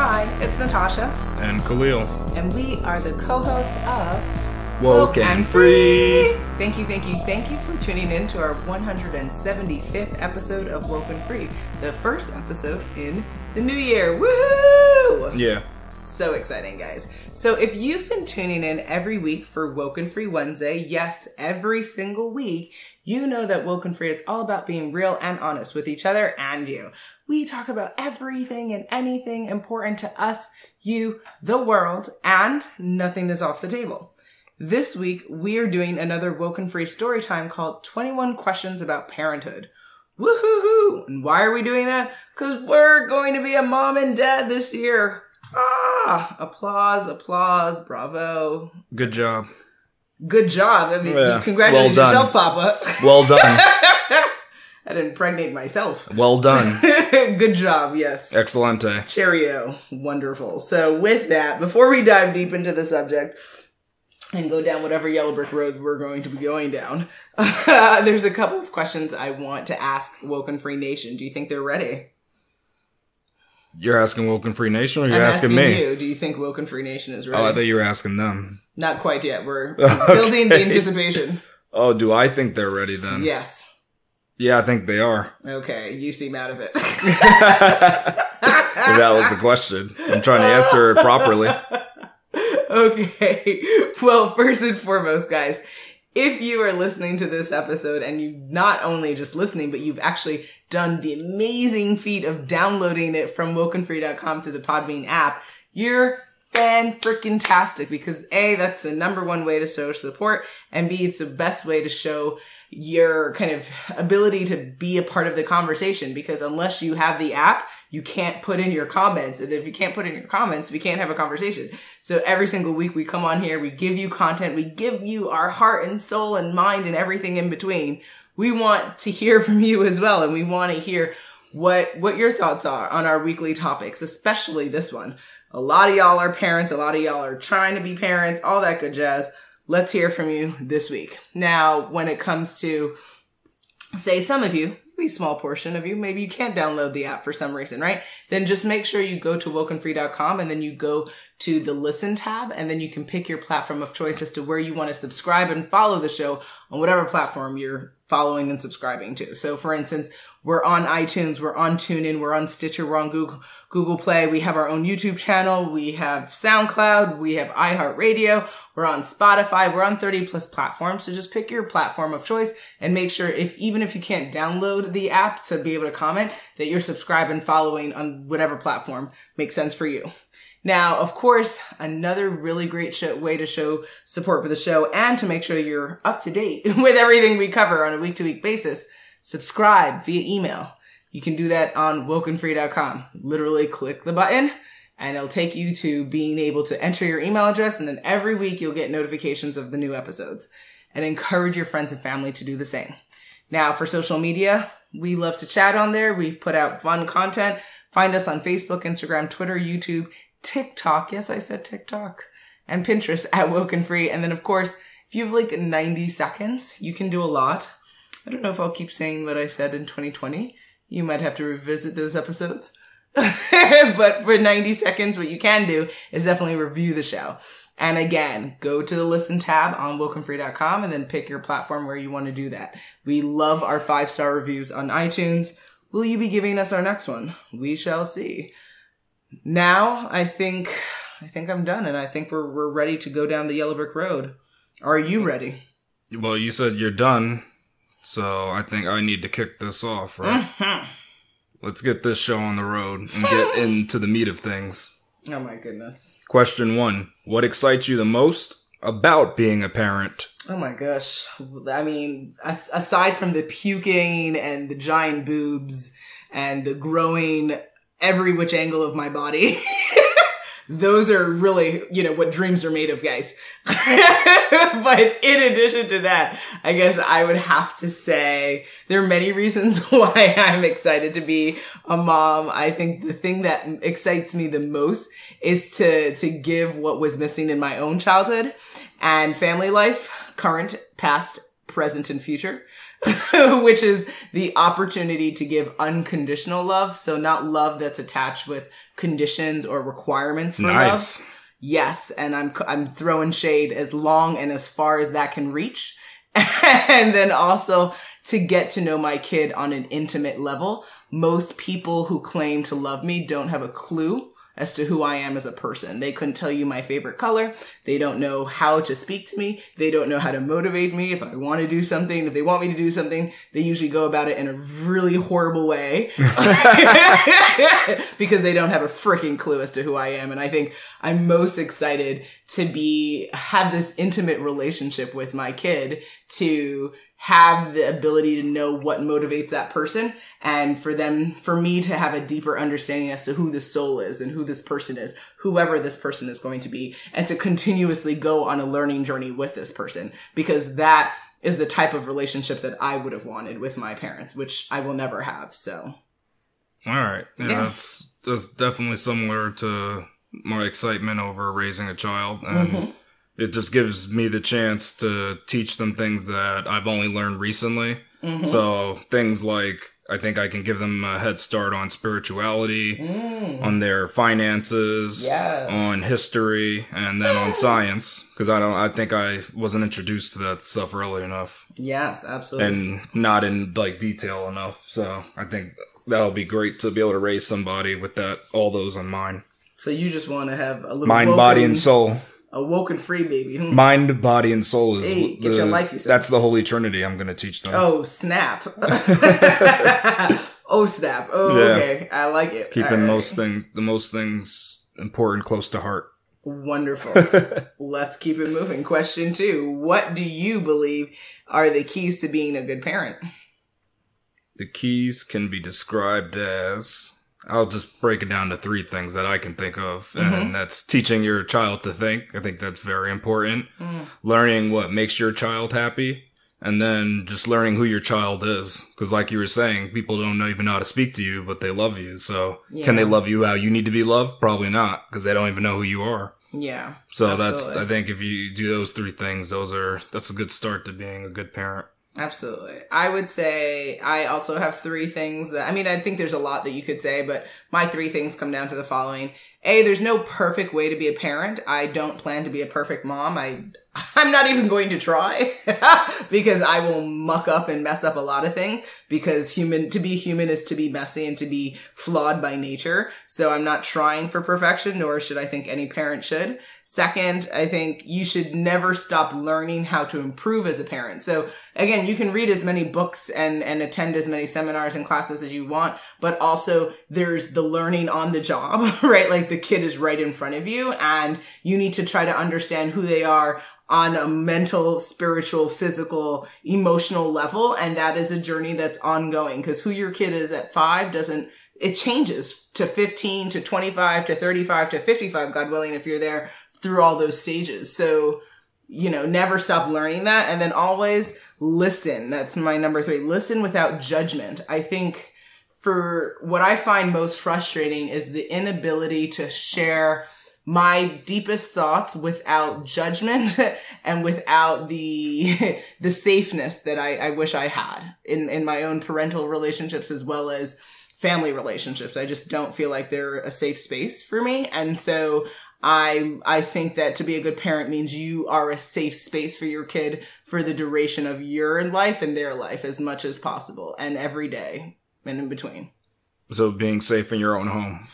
Hi, it's Natasha. And Khalil. And we are the co-hosts of WokeNFree. Thank you for tuning in to our 175th episode of WokeNFree, the first episode in the new year. Woohoo! Yeah. So exciting, guys. So if you've been tuning in every week for WokeNFree Wednesday, yes, every single week, you know that WokeNFree is all about being real and honest with each other and you. We talk about everything and anything important to us, you, the world, and nothing is off the table. This week, we are doing another WokeNFree story time called 21 Questions About Parenthood. Woohoo! And why are we doing that? Because we're going to be a mom and dad this year. Ah! Applause, bravo. Good job. Good job. I mean, Yeah. congratulate Well yourself, Papa. Well done. I didn't impregnate myself. Well done. Good job, yes. Excellente. Cheerio. Wonderful. So with that, before we dive deep into the subject and go down whatever yellow brick roads we're going to be going down, there's a couple of questions I want to ask WokeNFree Nation. Do you think they're ready? You're asking WokeNFree Nation, or you're I'm asking me? You. Do you think WokeNFree Nation is ready? Oh, I thought you were asking them. Not quite yet. We're building the anticipation. Oh, do I think they're ready then? Yes. Yeah, I think they are. Okay, you seem out of it. That was the question. I'm trying to answer it properly. Okay. Well, first and foremost, guys, if you are listening to this episode and you not only just listening, but you've actually done the amazing feat of downloading it from WokeNFree.com through the Podbean app, you're fan-freaking-tastic, because A, that's the number one way to show support, and B, it's the best way to show your kind of ability to be a part of the conversation, because unless you have the app, you can't put in your comments. And if you can't put in your comments, we can't have a conversation. So every single week we come on here, we give you content, we give you our heart and soul and mind and everything in between. We want to hear from you as well, and we want to hear what your thoughts are on our weekly topics, especially this one. A lot of y'all are parents, a lot of y'all are trying to be parents, all that good jazz. Let's hear from you this week. Now, when it comes to, say, some of you, maybe a small portion of you, maybe you can't download the app for some reason, right? Then just make sure you go to WokeNFree.com and then you go to the Listen tab, and then you can pick your platform of choice as to where you want to subscribe and follow the show on whatever platform you're following and subscribing to. So, for instance, we're on iTunes, we're on TuneIn, we're on Stitcher, we're on Google Play, we have our own YouTube channel, we have SoundCloud, we have iHeartRadio, we're on Spotify, we're on 30 plus platforms. So just pick your platform of choice and make sure, even if you can't download the app to be able to comment, that you're subscribed and following on whatever platform makes sense for you. Now, of course, another really great way to show support for the show and to make sure you're up to date with everything we cover on a week-to-week basis, subscribe via email. You can do that on WokeNFree.com. Literally click the button and it'll take you to being able to enter your email address, and then every week you'll get notifications of the new episodes. And encourage your friends and family to do the same. Now, for social media, we love to chat on there. We put out fun content. Find us on Facebook, Instagram, Twitter, YouTube, TikTok, yes, I said TikTok, and Pinterest at WokeNFree. And then, of course, if you have like 90 seconds, you can do a lot. I don't know if I'll keep saying what I said in 2020. You might have to revisit those episodes. But for 90 seconds, what you can do is definitely review the show. And again, go to the Listen tab on WokeNFree.com and then pick your platform where you want to do that. We love our 5-star reviews on iTunes. Will you be giving us our next one? We shall see. Now, I think I'm done, and I think we're ready to go down the yellow brick road. Are you ready? Well, you said you're done, so I think I need to kick this off, right? Mm-hmm. Let's get this show on the road and get into the meat of things. Oh my goodness. Question 1. What excites you the most about being a parent? Oh my gosh. I mean, aside from the puking and the giant boobs and the growing every which angle of my body, those are really, what dreams are made of, guys. But in addition to that, I guess I would have to say there are many reasons why I'm excited to be a mom. I think the thing that excites me the most is to give what was missing in my own childhood and family life, current, past, present, and future. which is the opportunity to give unconditional love. So not love that's attached with conditions or requirements for love. Yes. And I'm throwing shade as long and as far as that can reach. And then also to get to know my kid on an intimate level. Most people who claim to love me don't have a clue as to who I am as a person. They couldn't tell you my favorite color. They don't know how to speak to me. They don't know how to motivate me. If I want to do something, if they want me to do something, they usually go about it in a really horrible way because they don't have a freaking clue as to who I am. And I think I'm most excited to have this intimate relationship with my kid, to have the ability to know what motivates that person, and for me to have a deeper understanding as to who the soul is and who this person is, whoever this person is going to be, and to continuously go on a learning journey with this person, because that is the type of relationship that I would have wanted with my parents, which I will never have. So. All right. Yeah. That's definitely similar to my excitement over raising a child. And it just gives me the chance to teach them things that I've only learned recently. So things like, I think I can give them a head start on spirituality, on their finances, on history, and then on science. Because I think I wasn't introduced to that stuff early enough. Yes, absolutely. And not in detail enough. So I think that'll be great to be able to raise somebody with all those in mind. So you just want to have a little mind, body, and soul. A WokeNFree baby. Mind, body, and soul is get your life, you said. That's the Holy Trinity I'm going to teach them. Oh, snap. Oh, snap. Oh, yeah. Okay. I like it. Keeping the most things important close to heart. Wonderful. Let's keep it moving. Question 2. What do you believe are the keys to being a good parent? The keys can be described as... I'll just break it down to 3 things that I can think of. And that's teaching your child to think. I think that's very important. Learning what makes your child happy. And then just learning who your child is. Because like you were saying, people don't even know how to speak to you, but they love you. So can they love you how you need to be loved? Probably not, because they don't even know who you are. Yeah. So I think if you do those 3 things, that's a good start to being a good parent. Absolutely. I would say I also have 3 things I think there's a lot that you could say, but my 3 things come down to the following. A, there's no perfect way to be a parent. I don't plan to be a perfect mom. I'm not even going to try because I will muck up and mess up a lot of things, because to be human is to be messy and to be flawed by nature. So I'm not trying for perfection, nor should I think any parent should. Second, I think you should never stop learning how to improve as a parent. So again, you can read as many books and attend as many seminars and classes as you want, but also there's the learning on the job, right? Like the kid is right in front of you and you need to try to understand who they are on a mental, spiritual, physical, emotional level. And that is a journey that's ongoing, because who your kid is at 5 it changes to 15, to 25, to 35, to 55, God willing, if you're there through all those stages. So, never stop learning that. And then always listen. That's my number 3. Listen without judgment. I think for what I find most frustrating is the inability to share my deepest thoughts without judgment and without the safeness that I wish I had in my own parental relationships as well as family relationships. I just don't feel like they're a safe space for me. And so I think that to be a good parent means you are a safe space for your kid for the duration of your life and their life as much as possible, and every day and in between. So being safe in your own home.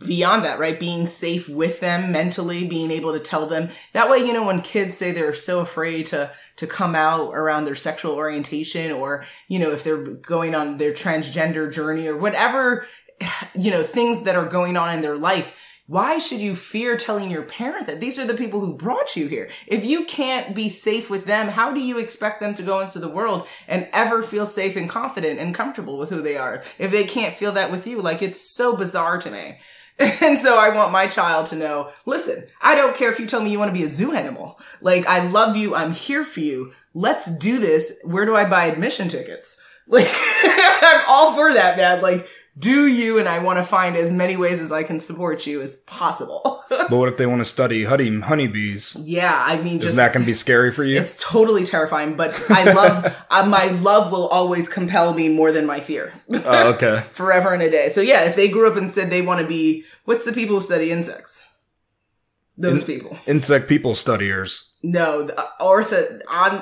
Beyond that, right? Being safe with them mentally, being able to tell them. That way, when kids say they're so afraid to come out around their sexual orientation, or, if they're going on their transgender journey or whatever, things that are going on in their life, why should you fear telling your parent that? These are the people who brought you here. If you can't be safe with them, how do you expect them to go into the world and ever feel safe and confident and comfortable with who they are if they can't feel that with you? It's so bizarre to me. And so I want my child to know, listen, I don't care if you tell me you want to be a zoo animal. I love you. I'm here for you. Let's do this. Where do I buy admission tickets? Like, I'm all for that, man. Like, do you, and I want to find as many ways as I can support you as possible. But what if they want to study honeybees? Yeah, I mean, isn't that going to be scary for you? It's totally terrifying, but I love, my love will always compel me more than my fear. Oh, okay. Forever and a day. So yeah, if they grew up and said they want to be, what's the people who study insects? Those people. Insect people studiers. No,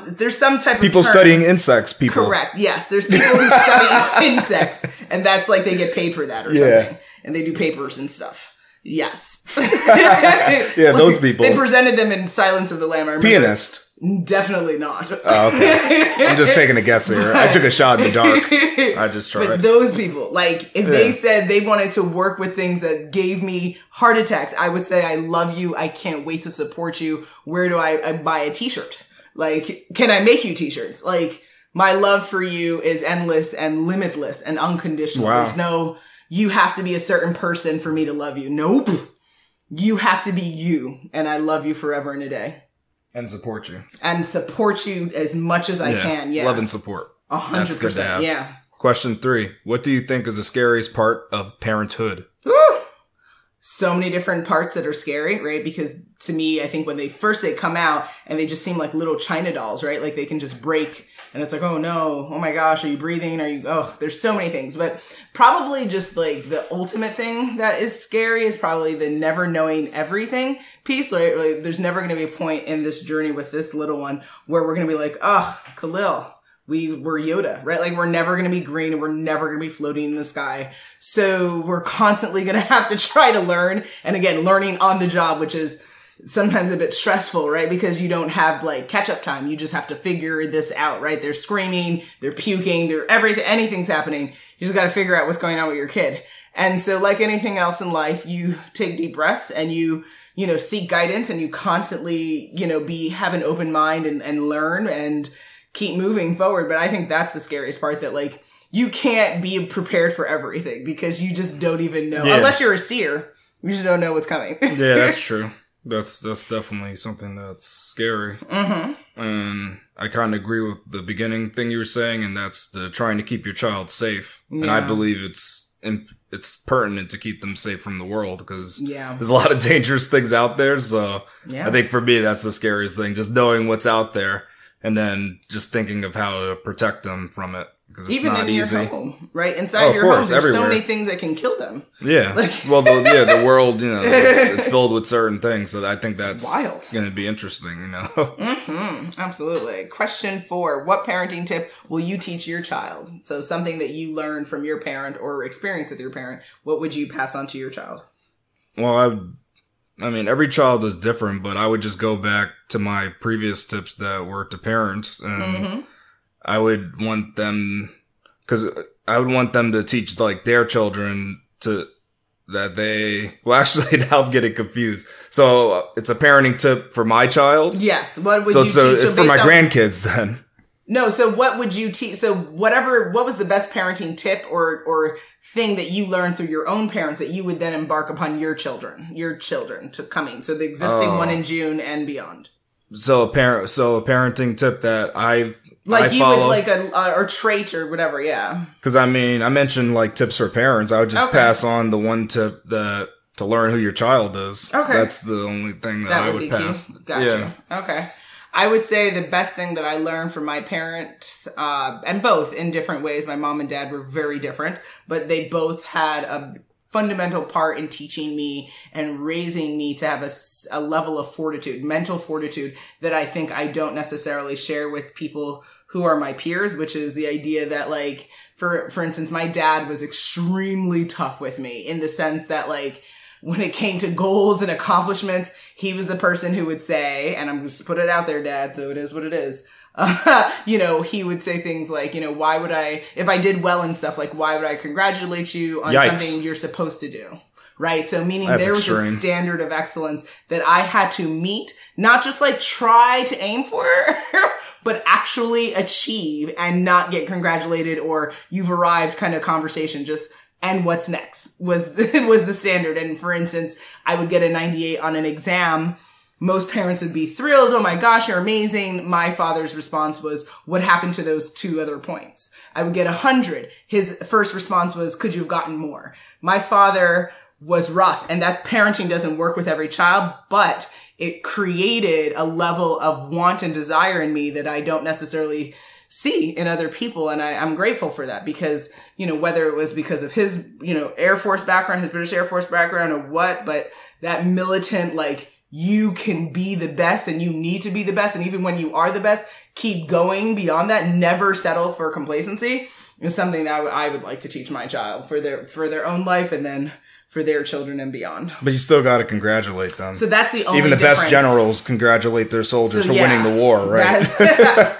there's some type of people term. Studying insects people. Correct, yes. There's people who study insects, and that's like they get paid for that or something. And they do papers and stuff. Yes. Yeah, those people. They presented them in Silence of the Lamb. I remember. Pianist. Definitely not. Oh, okay. I'm just taking a guess here. I took a shot in the dark. I just tried. But those people, like, if they said they wanted to work with things that gave me heart attacks, I would say, I love you. I can't wait to support you. Where do I buy a t-shirt? Like, can I make you t-shirts? Like, my love for you is endless and limitless and unconditional. Wow. There's no, you have to be a certain person for me to love you. Nope. You have to be you. And I love you forever and a day. And support you. And support you as much as I can. Yeah. Love and support. 100%. Yeah. Question 3. What do you think is the scariest part of parenthood? Woo! So many different parts that are scary, right? Because to me, I think when they come out and they just seem like little China dolls, right? Like they can just break and it's like, oh no, oh my gosh, are you breathing? There's so many things. But probably just like the ultimate thing that is scary is probably the never knowing everything piece. Like there's never going to be a point in this journey with this little one where we're going to be like, oh, Khalil, we're Yoda, right? Like we're never going to be green and we're never going to be floating in the sky. So we're constantly going to have to try to learn. And again, learning on the job, which is sometimes a bit stressful, right? Because you don't have like catch up time. You just have to figure this out, right? They're screaming, they're puking, anything's happening. You just got to figure out what's going on with your kid. And so like anything else in life, you take deep breaths and you seek guidance and you constantly, have an open mind and learn and keep moving forward. But I think that's the scariest part, that like you can't be prepared for everything because you just don't even know. Yeah. Unless you're a seer, you just don't know what's coming. Yeah, that's true. That's definitely something that's scary. Mm-hmm. And I kind of agree with the beginning thing you were saying, and that's the trying to keep your child safe. Yeah. And I believe it's pertinent to keep them safe from the world because there's a lot of dangerous things out there. So I think for me, that's the scariest thing, just knowing what's out there and then just thinking of how to protect them from it. Because it's even not in easy. Your home, right? Inside your home, there's everywhere. So many things that can kill them. Yeah. Well, the world, it's filled with certain things. So I think that's wild. Going to be interesting, Mm-hmm. Absolutely. Question 4. What parenting tip will you teach your child? So something that you learned from your parent or experience with your parent, what would you pass on to your child? Well, I mean, every child is different, but I would just go back to my previous tips that were to parents and I would want them to teach like their children actually now I'm getting confused. So it's a parenting tip for my child? Yes. What would you teach? So it's for my grandkids then. No, so what would you teach? So what was the best parenting tip or thing that you learned through your own parents that you would then embark upon your children to coming? So the existing one in June and beyond. So a parenting tip that I would follow. like or trait or whatever, yeah. Because I mean, I mentioned like tips for parents. I would just pass on the one tip to learn who your child is. Okay, that's the only thing that I would pass. Gotcha. Yeah. Okay. I would say the best thing that I learned from my parents, and both in different ways. My mom and dad were very different, but they both had a fundamental part in teaching me and raising me to have a level of fortitude, mental fortitude, that I think I don't necessarily share with people who are my peers, which is the idea that like, for instance, my dad was extremely tough with me in the sense that like, when it came to goals and accomplishments, he was the person who would say, and I'm just put it out there, Dad, so it is what it is. He would say things like, why would I, if I did well and stuff, like, why would I congratulate you on something you're supposed to do? Right? So meaning there was a standard of excellence that I had to meet, not just like try to aim for, but actually achieve and not get congratulated or you've arrived kind of conversation. Just, and what's next was the standard. And for instance, I would get a 98 on an exam most parents would be thrilled. Oh my gosh, you're amazing. My father's response was, what happened to those 2 other points? I would get 100. His first response was, could you have gotten more? My father was rough, and that parenting doesn't work with every child, but it created a level of want and desire in me that I don't necessarily see in other people. And I'm grateful for that because, whether it was because of his, Air Force background, his British Air Force background or what, but that militant, like, you can be the best and you need to be the best. And even when you are the best, keep going beyond that. Never settle for complacency is something that I would like to teach my child for their own life and then for their children and beyond. But you still got to congratulate them. So that's the only Even the difference. Best generals congratulate their soldiers for winning the war, right?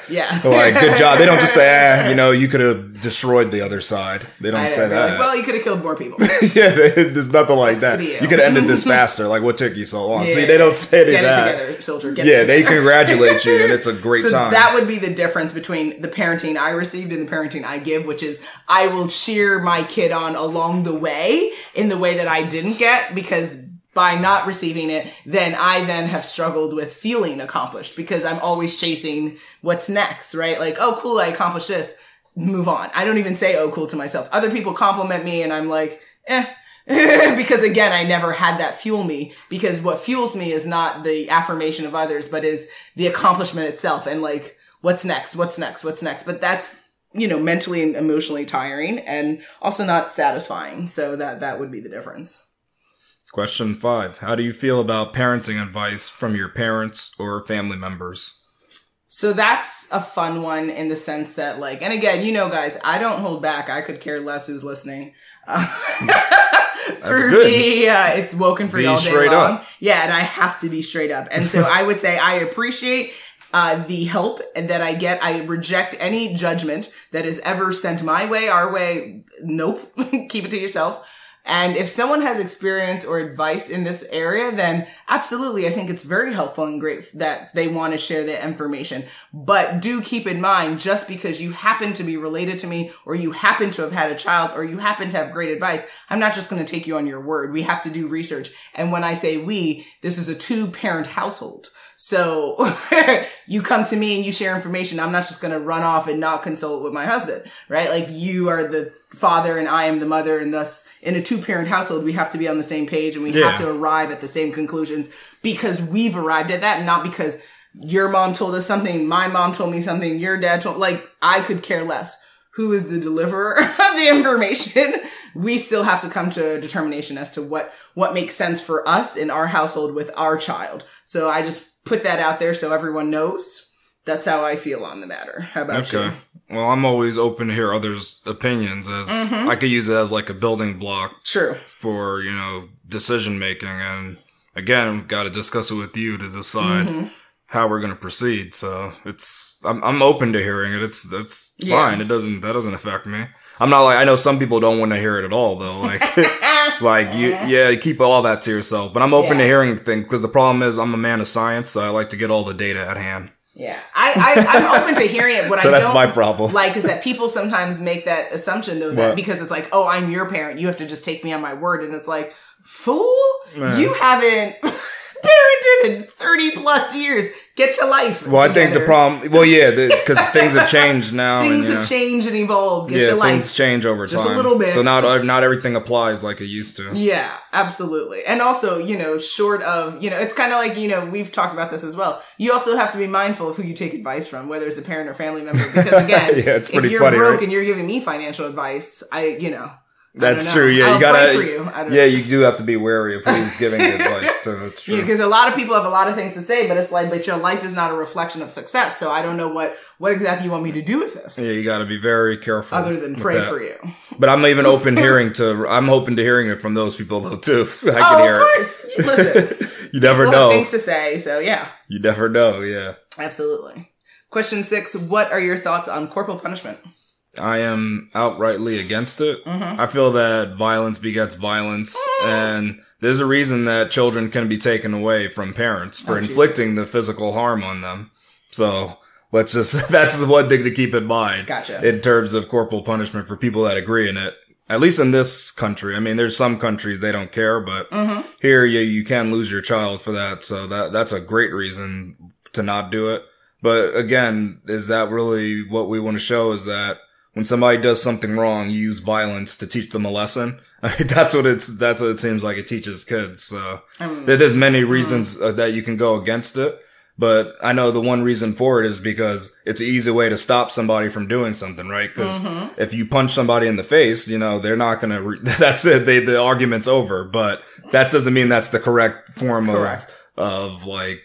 Yeah. Like, good job. They don't just say, you could have destroyed the other side. They don't say that. Like, well, you could have killed more people. Yeah, there's nothing like that. You could have ended this faster. Like, what took you so long? See, they don't say that. Get it together, soldier. Get it together. They congratulate you, and it's a great time. That would be the difference between the parenting I received and the parenting I give, which is I will cheer my kid on along the way in the way that I didn't get, because by not receiving it, then I have struggled with feeling accomplished because I'm always chasing what's next, right? Like, oh, cool, I accomplished this. Move on. I don't even say, oh, cool to myself. Other people compliment me and I'm like, because again, I never had that fuel me, because what fuels me is not the affirmation of others, but is the accomplishment itself. And like, what's next? But that's, mentally and emotionally tiring and also not satisfying. So that would be the difference. Question 5. How do you feel about parenting advice from your parents or family members? So that's a fun one in the sense that, like, and again, guys, I don't hold back. I could care less who's listening. For me, it's WokeNFree all day long. Up. Yeah, and I have to be straight up. And so I would say I appreciate the help that I get. I reject any judgment that is ever sent my way, our way. Nope. Keep it to yourself. And if someone has experience or advice in this area, then absolutely, I think it's very helpful and great that they want to share that information. But do keep in mind, just because you happen to be related to me, or you happen to have had a child, or you happen to have great advice, I'm not just going to take you on your word. We have to do research. And when I say we, this is a 2-parent household. So you come to me and you share information. I'm not just going to run off and not consult with my husband, right? Like, you are the father and I am the mother. And thus in a 2-parent household, we have to be on the same page and we have to arrive at the same conclusions because we've arrived at that, not because your mom told us something, my mom told me something, your dad told, like, I could care less who is the deliverer of the information. We still have to come to a determination as to what makes sense for us in our household with our child. So I just put that out there so everyone knows. That's how I feel on the matter. How about you? Well, I'm always open to hear others' opinions, as I could use it as like a building block. True. For, decision making. And again, we've got to discuss it with you to decide how we're going to proceed. So I'm open to hearing it. That's fine. That doesn't affect me. I'm not like, I know some people don't want to hear it at all though. Like, you keep all that to yourself, but I'm open to hearing things, because the problem is I'm a man of science. So I like to get all the data at hand. Yeah. I'm open to hearing it. What so I that's my problem. Like, is that people sometimes make that assumption though, that because it's like, oh, I'm your parent, you have to just take me on my word. And it's like, fool, you haven't parented in 30 plus years. Get your life together. I think the problem, because things have changed now. Things have changed and evolved. Get your life. Things change over time. Just a little bit. So not everything applies like it used to. Yeah, absolutely. And also, short of, it's kind of like, we've talked about this as well. You also have to be mindful of who you take advice from, whether it's a parent or family member. Because again, it's if you're funny, broke right? and you're giving me financial advice, That's true. Yeah, you gotta. For you. You do have to be wary of who's giving you advice. So that's true. Yeah, because a lot of people have a lot of things to say, but it's like, but your life is not a reflection of success. So I don't know what exactly you want me to do with this. Yeah, you got to be very careful. Other than pray for you. But I'm even open I'm open to hearing it from those people though too. I can hear of course. Listen, you never know. Have things to say. So yeah. You never know. Yeah. Absolutely. Question 6: what are your thoughts on corporal punishment? I am outrightly against it. I feel that violence begets violence, and there's a reason that children can be taken away from parents for inflicting the physical harm on them. So that's the one thing to keep in mind. Gotcha. In terms of corporal punishment for people that agree in it. at least in this country, I mean, there's some countries they don't care, but here you can lose your child for that. So that's a great reason to not do it. But again, is that really what we want to show, is that when somebody does something wrong, you use violence to teach them a lesson? I mean, that's what it seems like it teaches kids. So there's many reasons that you can go against it. But I know the one reason for it is because it's an easy way to stop somebody from doing something, right? Because if you punch somebody in the face, you know, they're not going to, that's it. The argument's over. But that doesn't mean that's the correct form of like,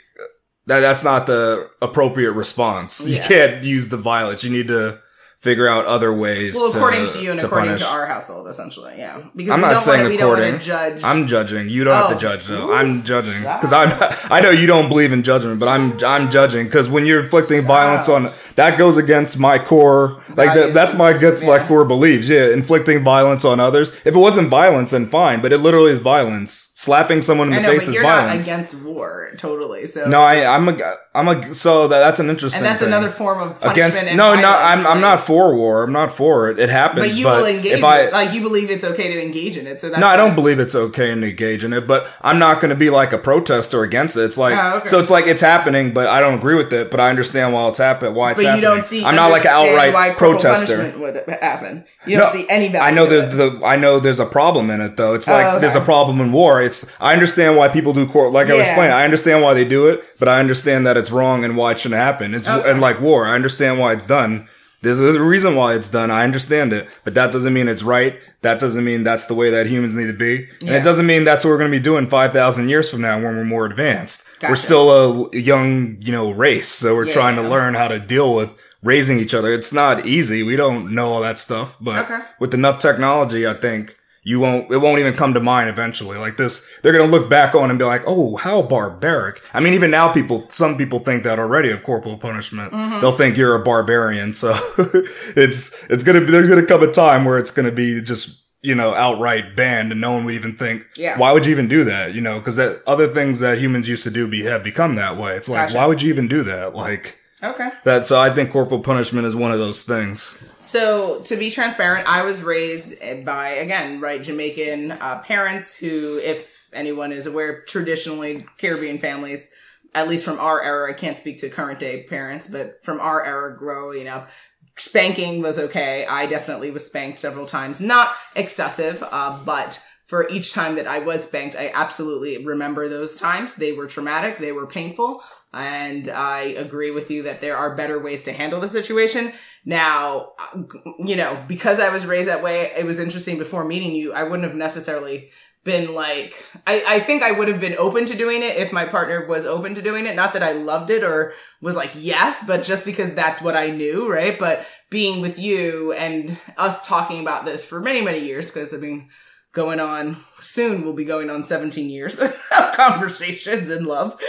that's not the appropriate response. Yeah. You can't use the violence. You need to figure out other ways. Well, according to you and according to our household, essentially, yeah. Because I'm not saying according. We don't want to judge. I'm judging. You don't have to judge, though. I'm judging because I know you don't believe in judgment, but I'm judging because when you're inflicting violence on, that goes against my core. Like that's my core beliefs. Yeah, inflicting violence on others. If it wasn't violence, then fine. But it literally is violence. Slapping someone in the face is violence. You're not against war, totally. So no, so that's an interesting. And that's thing. Another form of punishment. I'm not for war. I'm not for it. It happens. But you will engage. Like you believe it's okay to engage in it. So that's I don't believe it's okay to engage in it. But I'm not going to be like a protester against it. It's like so it's like it's happening, but I don't agree with it. But I understand why it's happening. But you don't see. I'm not like an outright protester. Punishment would happen. You don't see any value. I know there's a problem in it though. It's like there's a problem in war. I understand why people do court. Like I was explaining, I understand why they do it, but I understand that it's wrong and why it shouldn't happen. It's and like war, I understand why it's done. There's a reason why it's done. I understand it, but that doesn't mean it's right. That doesn't mean that's the way that humans need to be. And it doesn't mean that's what we're going to be doing 5,000 years from now when we're more advanced. Gotcha. We're still a young, race. So we're trying to learn how to deal with raising each other. It's not easy. We don't know all that stuff, but with enough technology, I think it won't even come to mind eventually. Like this, they're going to look back on and be like, oh, how barbaric. I mean, even now some people think that already of corporal punishment. They'll think you're a barbarian. So there's going to come a time where it's going to be just, outright banned and no one would even think, why would you even do that? Cause other things that humans used to do have become that way. It's like, why would you even do that? Like, so I think corporal punishment is one of those things. So to be transparent, I was raised by, again, Jamaican parents who, if anyone is aware, traditionally Caribbean families, at least from our era, I can't speak to current day parents, but from our era growing up, spanking was okay. I definitely was spanked several times, not excessive, but for each time that I was spanked, I absolutely remember those times. They were traumatic. They were painful. And I agree with you that there are better ways to handle the situation. Now, because I was raised that way, it was interesting before meeting you. I wouldn't have necessarily been like, I think I would have been open to doing it if my partner was open to doing it. Not that I loved it or was like, yes, but just because that's what I knew, right? But being with you and us talking about this for many, many years, because we'll be going on 17 years of conversations and love.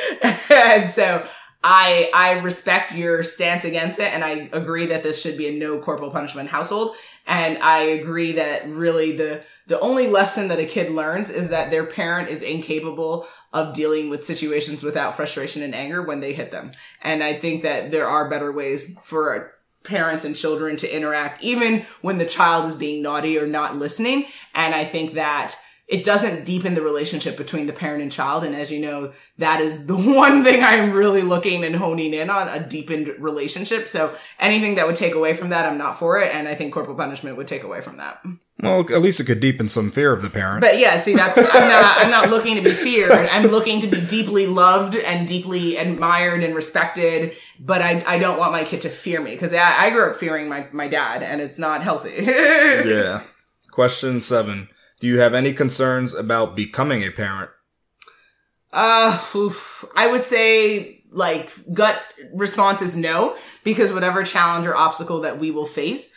And so I respect your stance against it. And I agree that this should be a no corporal punishment household. And I agree that really the only lesson that a kid learns is that their parent is incapable of dealing with situations without frustration and anger when they hit them. And I think that there are better ways for parents and children to interact, even when the child is being naughty or not listening. And I think that it doesn't deepen the relationship between the parent and child. And as you know, that is the one thing I'm really looking and honing in on, a deepened relationship. So anything that would take away from that, I'm not for it. And I think corporal punishment would take away from that. Well, at least it could deepen some fear of the parent. But yeah, see, I'm not looking to be feared. I'm looking to be deeply loved and deeply admired and respected. But I don't want my kid to fear me, because I grew up fearing my dad, and it's not healthy. Yeah. Question 7. Do you have any concerns about becoming a parent? I would say, gut response is no, because whatever challenge or obstacle that we will face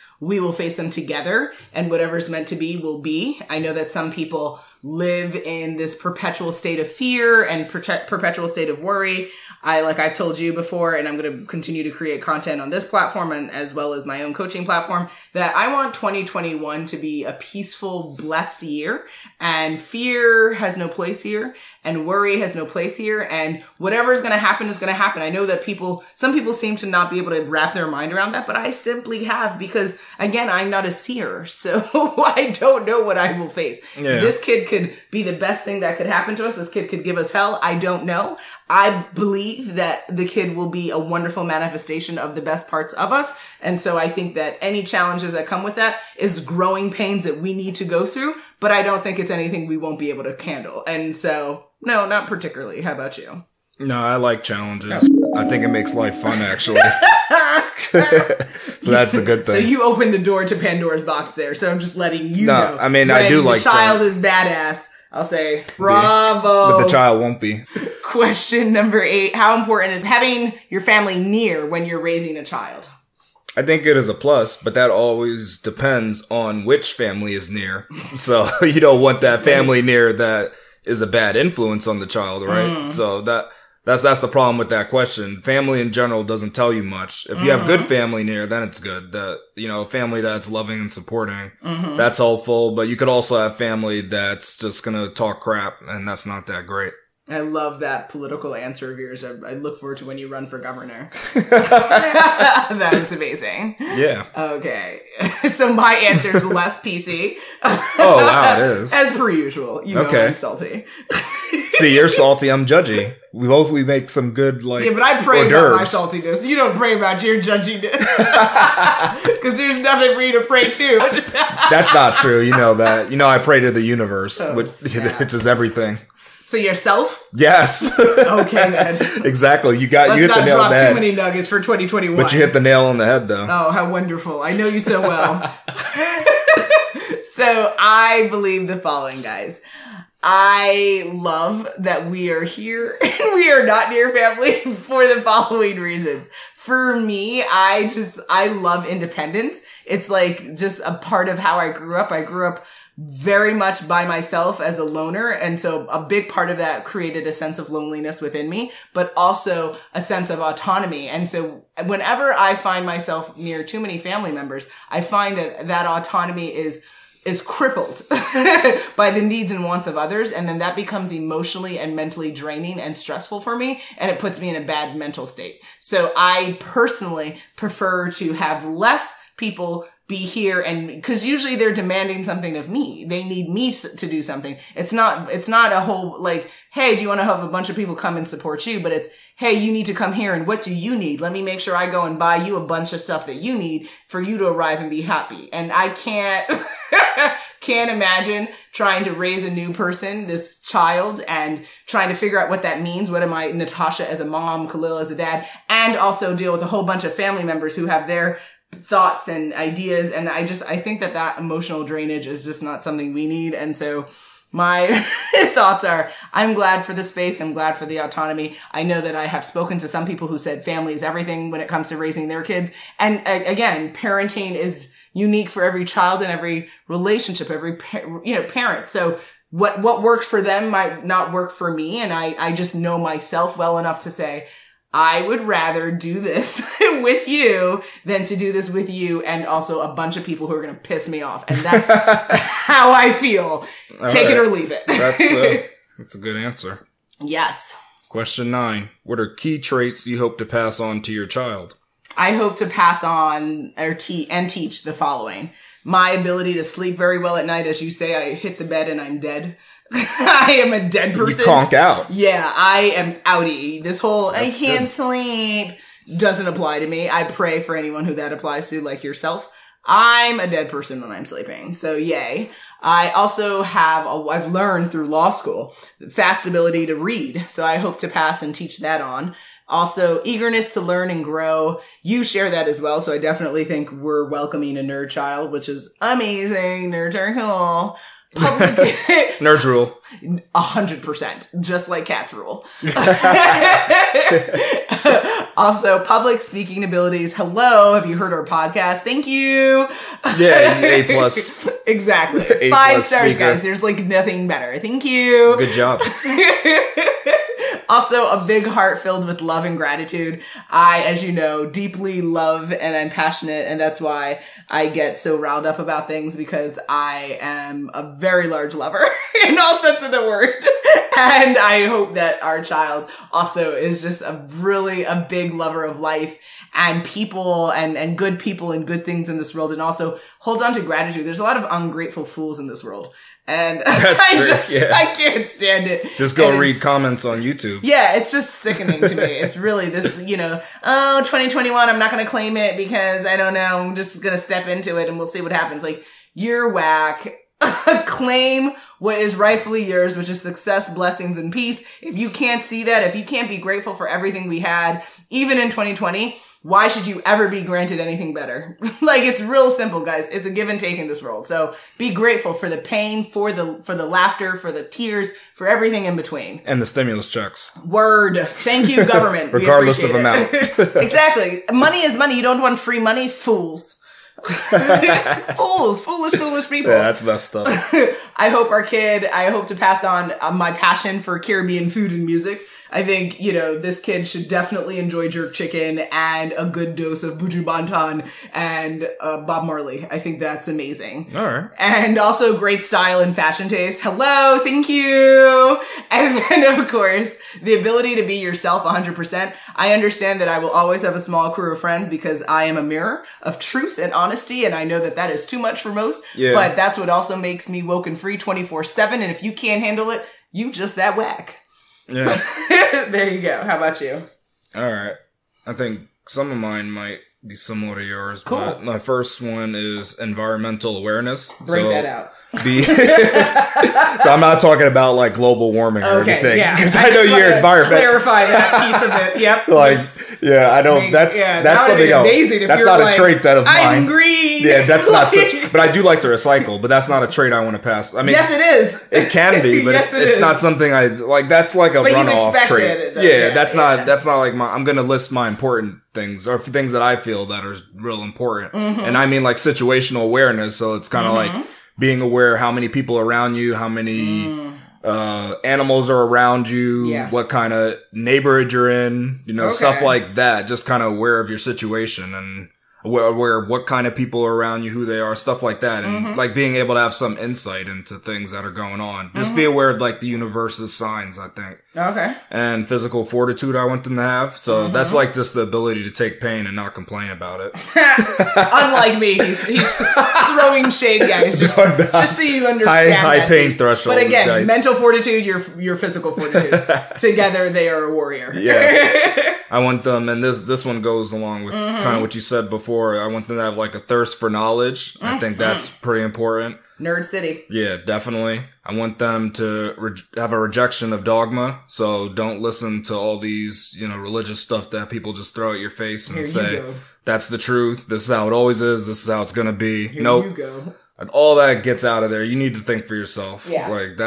them together, and whatever's meant to be will be. I know that some people live in this perpetual state of fear and perpetual state of worry. Like I've told you before, and I'm going to continue to create content on this platform and as well as my own coaching platform, that I want 2021 to be a peaceful, blessed year, and fear has no place here and worry has no place here, and whatever is going to happen is going to happen. I know that some people seem to not be able to wrap their mind around that, but I simply have, because again, I'm not a seer, so I don't know what I will face. Yeah. This kid could be the best thing that could happen to us. This kid could give us hell. I don't know. I believe that the kid will be a wonderful manifestation of the best parts of us. And so I think that any challenges that come with that is growing pains that we need to go through, but I don't think it's anything we won't be able to handle. And so, no, not particularly. How about you? No, I like challenges. I think it makes life fun, actually. So that's the good thing. So you opened the door to Pandora's box there. So I'm just letting you know. I mean, I do like the child is badass. I'll say, bravo. But the child won't be. Question number 8. How important is having your family near when you're raising a child? I think it is a plus, but that always depends on which family is near. So you don't want that family near that is a bad influence on the child, right? So that's the problem with that question. Family in general doesn't tell you much. If you have good family near, then it's good. Family that's loving and supporting, that's helpful. But you could also have family that's just gonna talk crap, and that's not that great. I love that political answer of yours. I look forward to when you run for governor. That is amazing. Yeah. Okay. So my answer is less PC. Oh, wow, it is. As per usual. You know I'm salty. See, you're salty, I'm judgy. We make some good, Yeah, but I pray about my saltiness. You don't pray about your judginess. Because there's nothing for you to pray to. That's not true. You know that. I pray to the universe, which is everything. So yourself? Yes. Okay, then. Exactly. You hit the nail on the head. Let's not drop too many nuggets for 2021. But you hit the nail on the head, though. Oh, how wonderful. I know you so well. So I believe the following, guys. I love that we are here and we are not near family for the following reasons. For me, I love independence. It's like just a part of how I grew up. I grew up very much by myself as a loner. And so a big part of that created a sense of loneliness within me, but also a sense of autonomy. And so whenever I find myself near too many family members, I find that autonomy is crippled by the needs and wants of others. And then that becomes emotionally and mentally draining and stressful for me. And it puts me in a bad mental state. So I personally prefer to have less people be here, and because usually they're demanding something of me. They need me to do something. It's not a whole like, hey, do you want to have a bunch of people come and support you? But it's, hey, you need to come here, and what do you need? Let me make sure I go and buy you a bunch of stuff that you need for you to arrive and be happy. And I can't imagine trying to raise a new person, this child, and trying to figure out what that means. What am I, Natasha as a mom, Khalil as a dad, and also deal with a whole bunch of family members who have their thoughts and ideas. And I think that emotional drainage is just not something we need. And so my thoughts are, I'm glad for the space. I'm glad for the autonomy. I know that I have spoken to some people who said family is everything when it comes to raising their kids. And again, parenting is unique for every child and every relationship, every parent. So what works for them might not work for me. And I just know myself well enough to say, I would rather do this with you than to do this with you and also a bunch of people who are going to piss me off. And that's how I feel. Take it or leave it. That's a good answer. Yes. Question 9. What are key traits you hope to pass on to your child? I hope to pass on and teach the following. My ability to sleep very well at night. As you say, I hit the bed and I'm dead. I am a dead person. You conk out. Yeah, I am outie. This whole I can't sleep doesn't apply to me. I pray for anyone who that applies to, like yourself. I'm a dead person when I'm sleeping. So yay. I also I've learned through law school, fast ability to read. So I hope to pass and teach that on. Also, eagerness to learn and grow. You share that as well. So I definitely think we're welcoming a nerd child, which is amazing. Nerds are cool. Nerds rule. 100%, just like cats rule. Also, public speaking abilities. Hello, have you heard our podcast? Thank you. Yeah, A+. Exactly. A+ 5 stars, speaker. guys. There's like nothing better. Thank you. Good job. Also, a big heart filled with love and gratitude. I, as you know, deeply love and I'm passionate, and that's why I get so riled up about things, because I am a very large lover in all sense of the word. And I hope that our child also is just a big lover of life and people and good people and good things in this world, and also holds on to gratitude. There's a lot of ungrateful fools in this world. And I can't stand it. Just go read comments on YouTube. Yeah, it's just sickening to me. It's really this, 2021, I'm not going to claim it because I don't know. I'm just going to step into it and we'll see what happens. Like, you're whack. Claim what is rightfully yours, which is success, blessings, and peace. If you can't see that, if you can't be grateful for everything we had, even in 2020, why should you ever be granted anything better? Like, it's real simple, guys. It's a give and take in this world. So be grateful for the pain, for the laughter, for the tears, for everything in between. And the stimulus checks. Word. Thank you, government. Regardless of amount. Exactly. Money is money. You don't want free money? Fools. Foolish people. Yeah, that's messed up. I hope to pass on my passion for Caribbean food and music. I think, this kid should definitely enjoy jerk chicken and a good dose of Buju Banton and Bob Marley. I think that's amazing. All right. And also great style and fashion taste. Hello, thank you. And then, of course, the ability to be yourself 100%. I understand that I will always have a small crew of friends because I am a mirror of truth and honesty, and I know that that is too much for most. Yeah. But that's what also makes me woke and free 24/7. And if you can't handle it, you just that whack. Yeah. There you go. How about you? All right. I think some of mine might be similar to yours. Cool. But my first one is environmental awareness. Break that out. So I'm not talking about like global warming or anything. Yeah. Because I know your environment. Clarify that piece of it. Yep. I don't. That's something else. That's not a trait of mine. I'm green. Yeah, that's not. But I do like to recycle. But that's not a trait I want to pass. I mean, yes, it is. It can be, but it's not something I like. That's like a runoff trait. That's not like my. I'm gonna list my important things or things that I feel that are real important, and I mean like situational awareness. So it's kind of like being aware how many people are around you, how many animals are around you, what kind of neighborhood you're in, stuff like that. Just kind of aware of your situation and aware of what kind of people are around you, who they are, stuff like that. And like being able to have some insight into things that are going on. Just be aware of like the universe's signs, I think. Okay. And physical fortitude I want them to have. So that's like just the ability to take pain and not complain about it. Unlike me, he's throwing shade, guys. Just so you understand. High pain threshold. But again, guys. Mental fortitude, your physical fortitude. Together they are a warrior. Yes. I want them, and this one goes along with kind of what you said before. I want them to have like a thirst for knowledge. I think that's pretty important. Nerd City. Yeah, definitely. I want them to have a rejection of dogma. So don't listen to all these, religious stuff that people just throw at your face and say, that's the truth. This is how it always is. This is how it's going to be. Nope. Here you go. All that gets out of there. You need to think for yourself. Yeah. Like,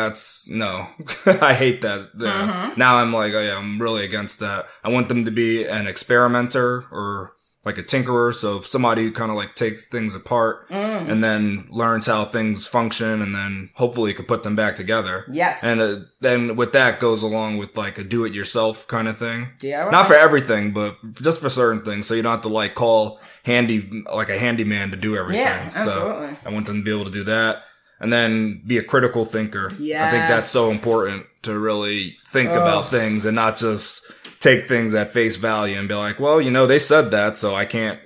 no. I hate that. Now I'm like, I'm really against that. I want them to be an experimenter or like a tinkerer. So somebody who kind of like takes things apart and then learns how things function and then hopefully could put them back together. Yes. And then with that goes along with like a do-it-yourself kind of thing. Yeah. Not for everything, but just for certain things. So you don't have to like call a handyman to do everything. Yeah, absolutely. So I want them to be able to do that. And then be a critical thinker. Yes. I think that's so important to really think about things and not just take things at face value and be like, well, they said that, so I can't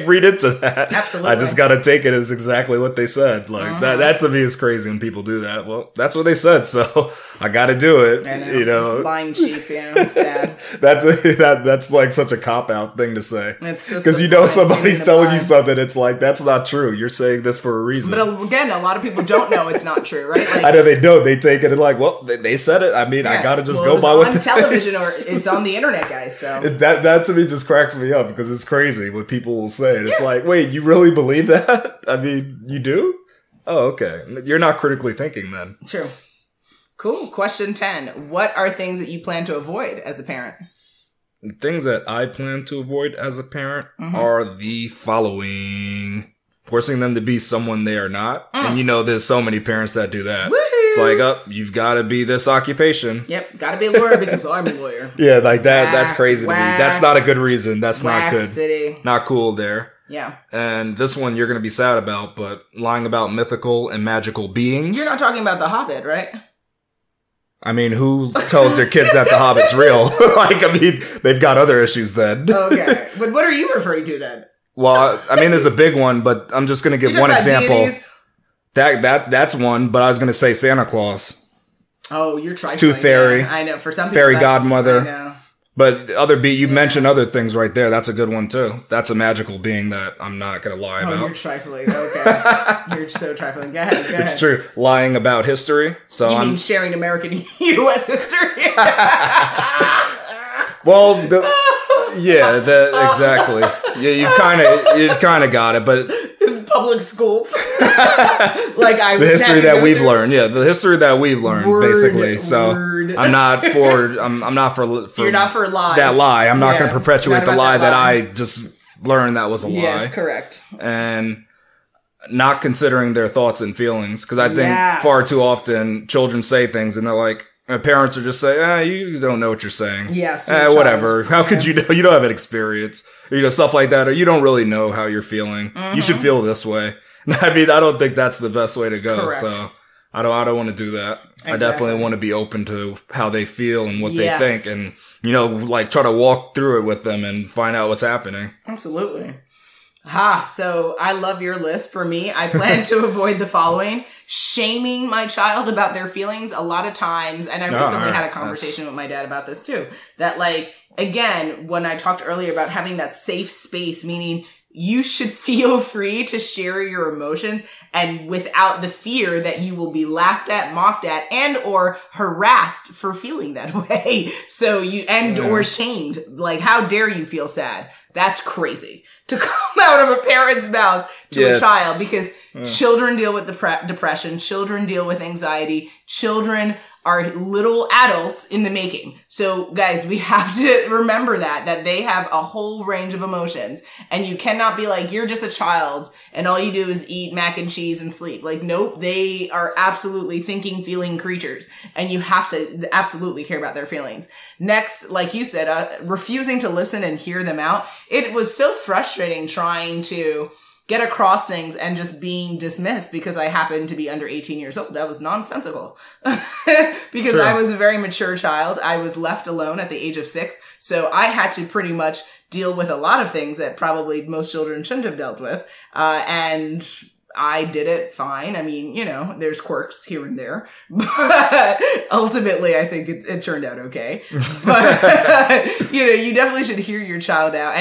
read into that. Absolutely. I just got to take it as exactly what they said. Like that to me is crazy when people do that. Well, that's what they said, so I got to do it. I know. Just lying cheap, it's sad. That's like such a cop-out thing to say. It's just because somebody's telling you something, it's like, that's not true. You're saying this for a reason. But again, a lot of people don't know it's not true, right? Like, I know they don't. They take it and like, well, they said it. I mean, I got to just go by what on television or it's on the internet, guys. So that to me just cracks me up because it's crazy what people will say. And it's like, wait, you really believe that? I mean, you do? Oh, okay. You're not critically thinking then. True. Cool. Question 10. What are things that you plan to avoid as a parent? The things that I plan to avoid as a parent are the following. Forcing them to be someone they are not. And there's so many parents that do that. Woo-hoo! It's like, you've got to be this occupation. Yep, got to be a lawyer because I'm a lawyer. Yeah, like that. That's crazy to me. That's not a good reason. That's not good. City. Not cool there. Yeah. And this one you're going to be sad about, but lying about mythical and magical beings. You're not talking about The Hobbit, right? I mean, who tells their kids that The Hobbit's real? They've got other issues then. Okay. But what are you referring to then? Well, I mean, there's a big one, but I'm just going to give one example. Deities? That's one, but I was going to say Santa Claus. Oh, you're trifling. Tooth Fairy. Yeah, I know. For some people, Fairy Godmother. I know. But you mentioned other things right there. That's a good one, too. That's a magical being that I'm not going to lie about. Oh, you're trifling. Okay. You're so trifling. Go ahead. It's true. Lying about history. So you mean sharing American U.S. history? Well, exactly. Yeah, you've kind of got it, but public schools, the history that we've learned. Yeah, the history that we've learned, basically. So I'm not for. I'm not for. You're not for lies. That lie. I'm not going to perpetuate the lie that I just learned that was a lie. Yes, correct. And not considering their thoughts and feelings, because I think far too often children say things and they're like. Parents are just saying, you don't know what you're saying. Yes. Whatever. How could you know? You don't have an experience. Or, stuff like that. Or you don't really know how you're feeling. You should feel this way. I mean, I don't think that's the best way to go. Correct. So I don't want to do that. Exactly. I definitely want to be open to how they feel and what they think. And, try to walk through it with them and find out what's happening. Absolutely. So I love your list. For me, I plan to avoid the following: shaming my child about their feelings a lot of times. And I recently had a conversation with my dad about this too. That again, when I talked earlier about having that safe space, meaning you should feel free to share your emotions and without the fear that you will be laughed at, mocked at, and or harassed for feeling that way. So or shamed. Like, how dare you feel sad? That's crazy to come out of a parent's mouth to a child, because children deal with depression. Children deal with anxiety. Children are little adults in the making. So guys, we have to remember that they have a whole range of emotions, and you cannot be like, you're just a child and all you do is eat mac and cheese and sleep. Like, nope, they are absolutely thinking, feeling creatures, and you have to absolutely care about their feelings. Next, like you said, refusing to listen and hear them out. It was so frustrating trying to get across things and just being dismissed because I happened to be under 18 years old. That was nonsensical. Because I was a very mature child. I was left alone at the age of 6. So I had to pretty much deal with a lot of things that probably most children shouldn't have dealt with. And I did it fine. I mean, there's quirks here and there, but ultimately I think it turned out okay. But, you definitely should hear your child out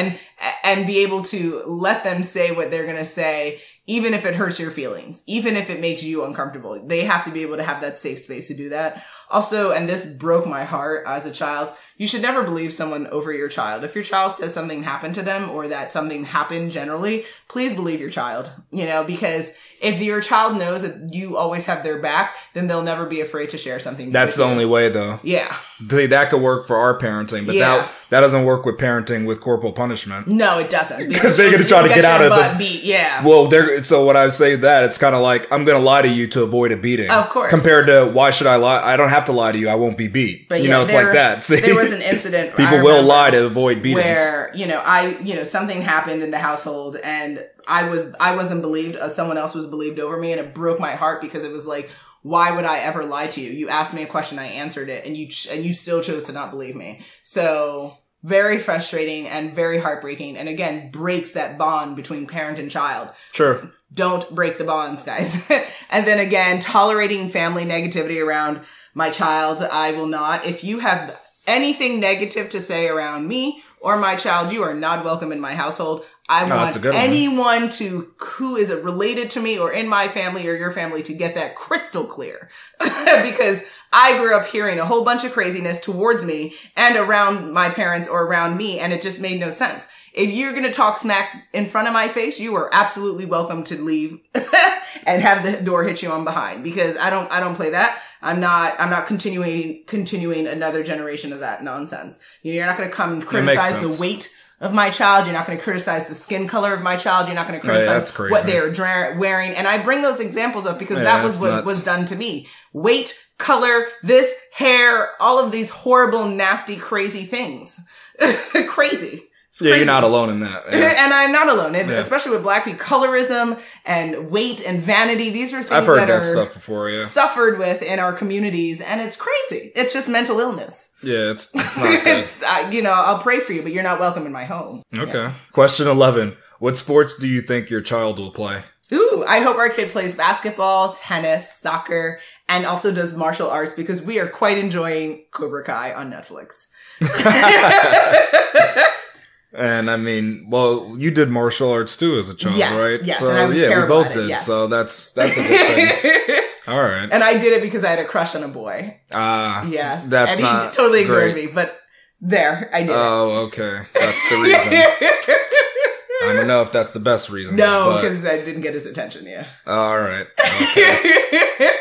and be able to let them say what they're going to say, even if it hurts your feelings, even if it makes you uncomfortable. They have to be able to have that safe space to do that. Also, and this broke my heart as a child, you should never believe someone over your child. If your child says something happened to them or that something happened generally, please believe your child, because if your child knows that you always have their back, then they'll never be afraid to share something. That's the only way, though. Yeah. That could work for our parenting, but that doesn't work with parenting with corporal punishment. No, it doesn't. Because they're going to try to get out of the beat. Yeah. Well, so when I say that, it's kind of like, I'm going to lie to you to avoid a beating. Of course. Compared to, why should I lie? I don't have to lie to you. I won't be beat. But it's like that. See? There was an incident. People will lie to avoid beatings. Where, something happened in the household and I wasn't believed. Someone else was believed over me, and it broke my heart because it was like, why would I ever lie to you? You asked me a question, I answered it, and you still chose to not believe me. So very frustrating and very heartbreaking, and again, breaks that bond between parent and child. Sure. Don't break the bonds, guys. And then again, tolerating family negativity around my child. I will not. If you have anything negative to say around me or my child, you are not welcome in my household. I want anyone who is related to me or in my family or your family to get that crystal clear. Because I grew up hearing a whole bunch of craziness towards me and around my parents or around me, and it just made no sense. If you're going to talk smack in front of my face, you are absolutely welcome to leave and have the door hit you on behind, because I don't play that. I'm not continuing another generation of that nonsense. You're not going to come and criticize the weight of my child. You're not going to criticize the skin color of my child. You're not going to criticize what they're wearing. And I bring those examples up because that was what was done to me. Weight, color, this, hair, all of these horrible, nasty, crazy things. Crazy. Yeah, you're not alone in that. Yeah. And I'm not alone, especially with Black people. Colorism and weight and vanity, these are things I've heard that are stuff before, suffered with in our communities, and it's crazy. It's just mental illness. Yeah, it's not good. I'll pray for you, but you're not welcome in my home. Okay. Yeah. Question 11. What sports do you think your child will play? Ooh, I hope our kid plays basketball, tennis, soccer, and also does martial arts, because we are quite enjoying Cobra Kai on Netflix. And I mean, well, you did martial arts too as a child, right? Yes, so, and I was terrible we both at it, did. yes. So that's a good thing. All right. And I did it because I had a crush on a boy. Yes. That's and he totally ignored me, but there, I did Oh, okay. That's the reason. I don't know if that's the best reason. No, because I didn't get his attention, All right. Okay.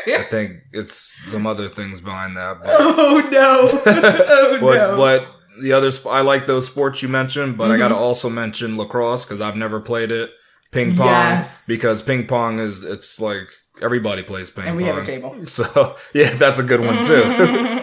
I think it's some other things behind that. But... Oh, no. What the other, I like those sports you mentioned, but I got to also mention lacrosse, because I've never played it. Ping pong, because ping pong it's like everybody plays ping pong. And we have a table. So, yeah, that's a good one too.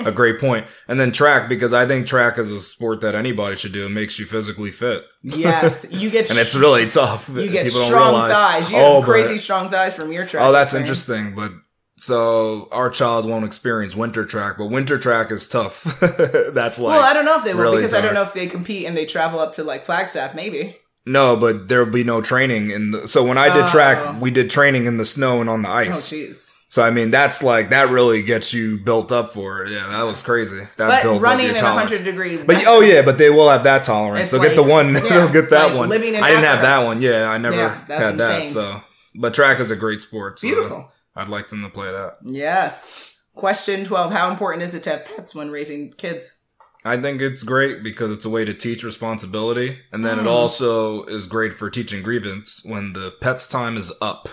A great point. And then track, because I think track is a sport that anybody should do. It makes you physically fit. Yes, you get and it's really tough. You get strong thighs. You have crazy strong thighs from your track. Oh, that's interesting, but... So our child won't experience winter track, but winter track is tough. That's like, well, I don't know if they will, really because dark. I don't know if they compete and they travel up to like Flagstaff, maybe. No, but there'll be no training so when I did track, we did training in the snow and on the ice. Oh, jeez. So I mean, that's like, that really gets you built up for it. Yeah, that was crazy. That builds running up your in tolerance. 100 degree. But they will have that tolerance. They'll get the one. They'll get that one. Living in I didn't have that one. Yeah, I never had that. Insane. So, but track is a great sport. So beautiful. I'd like them to play that. Yes. Question 12. How important is it to have pets when raising kids? I think it's great because it's a way to teach responsibility. And then it also is great for teaching grievance when the pet's time is up.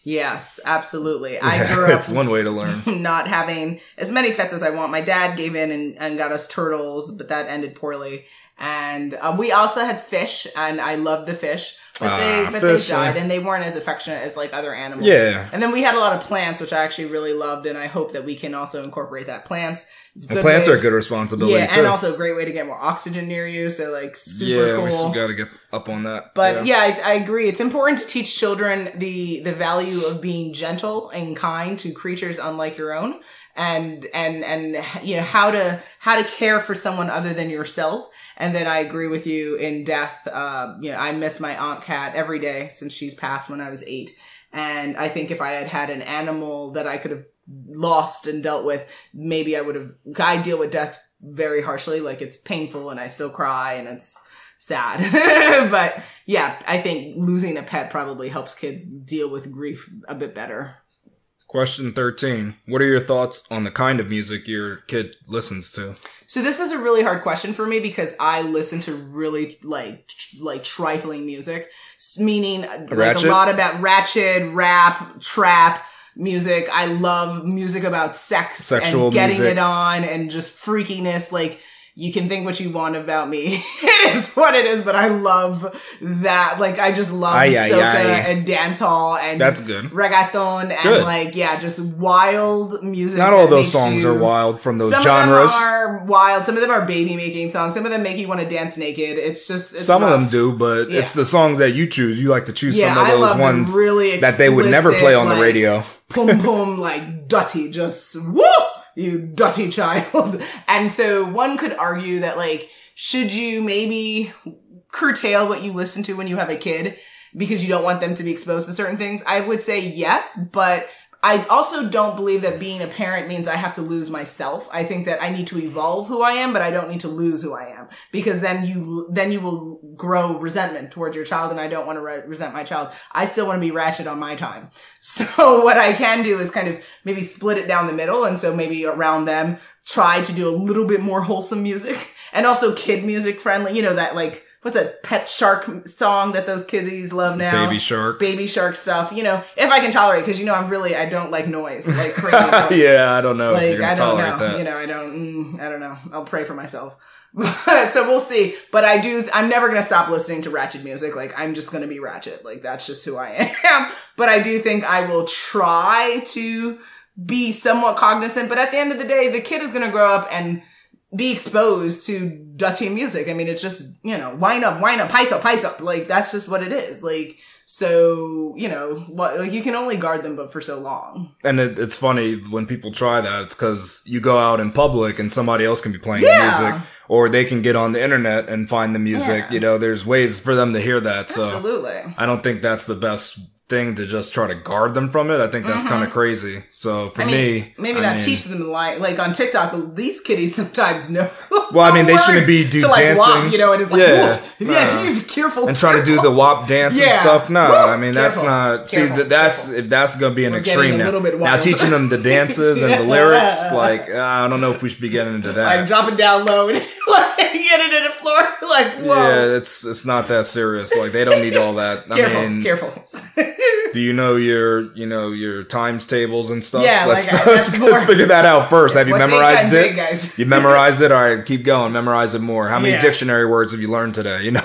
Yes, absolutely. I grew up... It's one way to learn. Not having as many pets as I want. My dad gave in and got us turtles, but that ended poorly. And we also had fish, and I loved the fish. But they died, and they weren't as affectionate as like other animals. Yeah. And then we had a lot of plants, which I actually really loved, and I hope that we can also incorporate that. Plants. It's good plants are a good responsibility, too. And also a great way to get more oxygen near you, so like super cool. We still gotta get up on that. But I agree. It's important to teach children the value of being gentle and kind to creatures unlike your own. And how to care for someone other than yourself. And then I agree with you in death. I miss my aunt Cat every day since she's passed when I was 8. And I think if I had had an animal that I could have lost and dealt with, maybe I deal with death very harshly. Like, it's painful and I still cry and it's sad. But yeah, I think losing a pet probably helps kids deal with grief a bit better. Question 13. What are your thoughts on the kind of music your kid listens to? So this is a really hard question for me because I listen to really like trifling music, meaning like a lot about ratchet, rap, trap music. I love music about sexual and getting it on and just freakiness. Like, you can think what you want about me. It is what it is, but I love that. Like, I just love soca and dancehall and that's good. Reggaeton and just wild music. Not all those songs are wild from those genres. Some of them are wild. Some of them are baby making songs. Some of them make you want to dance naked. It's some rough. Of them do, but it's the songs that you choose. You like to choose some of I those love ones really that they would never play on the radio. Pum pum, like dirty, just woo! You dirty child. And so one could argue that, like, should you maybe curtail what you listen to when you have a kid because you don't want them to be exposed to certain things? I would say yes, but I also don't believe that being a parent means I have to lose myself. I think that I need to evolve who I am, but I don't need to lose who I am, because then you will grow resentment towards your child, and I don't want to resent my child. I still want to be ratchet on my time. So what I can do is kind of maybe split it down the middle, and so maybe around them try to do a little bit more wholesome music, and also kid music friendly, that like, what's that Pet Shark song that those kiddies love now? Baby Shark stuff. If I can tolerate, because I don't like noise like crazy. Noise. Yeah, I don't know if you're gonna tolerate that. I don't know. I'll pray for myself. So we'll see. But I'm never gonna stop listening to ratchet music. Like, I'm just gonna be ratchet. Like, that's just who I am. But I do think I will try to be somewhat cognizant. But at the end of the day, the kid is gonna grow up and be exposed to dirty music. I mean, it's just, wind up, pice up. Like, that's just what it is. Like, so, you can only guard them but for so long. And it's funny when people try that, it's because you go out in public and somebody else can be playing the music, or they can get on the internet and find the music. Yeah. There's ways for them to hear that. So absolutely. I don't think that's the best thing to just try to guard them from it. I think that's kind of crazy. So for me, maybe not teach them like on TikTok, these kiddies sometimes know. Well, I mean, they shouldn't be dancing. WAP, and it's like, careful. And trying to do the WAP dance and stuff. No, I mean, that's not, if that's going to be an extreme now teaching them the dances and the lyrics, like, I don't know if we should be getting into that. Like dropping down low and like getting to the floor, like, whoa. Yeah, it's not that serious. Like, they don't need all that. Careful. Do you know your times tables and stuff? Yeah, let's figure that out first. Have you memorized it? Guys? You memorized it? All right, keep going. Memorize it more. How many dictionary words have you learned today? Do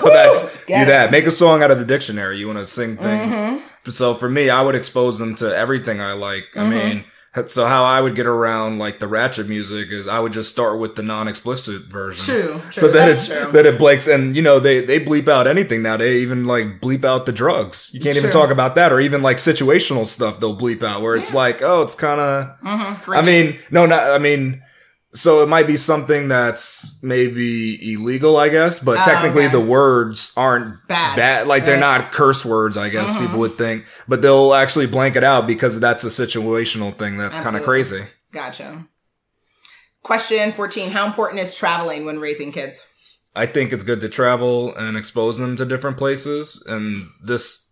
that. Make a song out of the dictionary. You want to sing things. Mm-hmm. So for me, I would expose them to everything I like. Mm-hmm. I mean, so how I would get around like the ratchet music is I would just start with the non-explicit version. True. So that it blanks, and they bleep out anything now. They even like bleep out the drugs. You can't even talk about that, or even like situational stuff they'll bleep out where it's like, oh, it's kind of. So it might be something that's maybe illegal, I guess, but technically the words aren't bad. Like, they're not curse words, I guess people would think, but they'll actually blank it out because that's a situational thing that's kind of crazy. Gotcha. Question 14. How important is traveling when raising kids? I think it's good to travel and expose them to different places, and this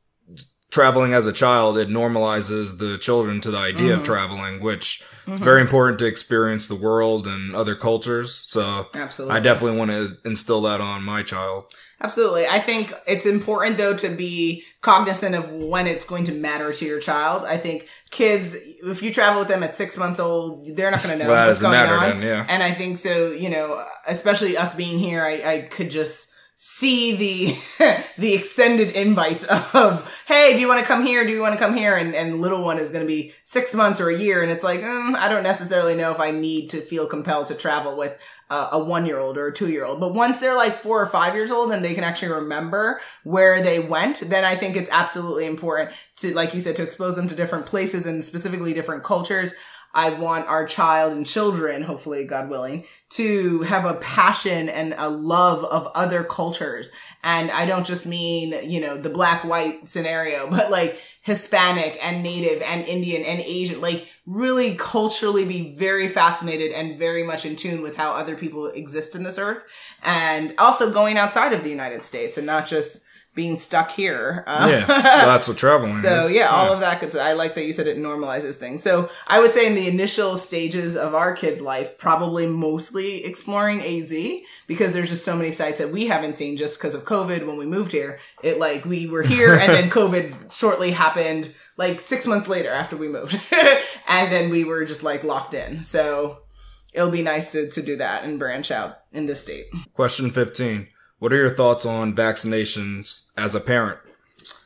traveling as a child, it normalizes the children to the idea of traveling, which it's very important to experience the world and other cultures. So absolutely, I definitely want to instill that on my child. Absolutely. I think it's important, though, to be cognizant of when it's going to matter to your child. I think kids, if you travel with them at 6 months old, they're not going to know what's going on. Then, And I think so, especially us being here, I could just see the extended invites of, hey, do you want to come here? Do you want to come here? And little one is going to be 6 months or a year. And it's like, I don't necessarily know if I need to feel compelled to travel with a 1-year-old or a 2-year-old. But once they're like 4 or 5 years old and they can actually remember where they went, then I think it's absolutely important to, like you said, to expose them to different places and specifically different cultures. I want our child and children, hopefully, God willing, to have a passion and a love of other cultures. And I don't just mean, the black-white scenario, but like Hispanic and Native and Indian and Asian, like really culturally be very fascinated and very much in tune with how other people exist in this earth. And also going outside of the United States and not just being stuck here. Well, that's what traveling is. So all of that. I like that you said it normalizes things. So I would say in the initial stages of our kids' life, probably mostly exploring AZ, because there's just so many sites that we haven't seen just because of COVID. When we moved here, we were here and then COVID shortly happened like 6 months later after we moved. And then we were just like locked in. So it'll be nice to do that and branch out in this state. Question 15. What are your thoughts on vaccinations as a parent?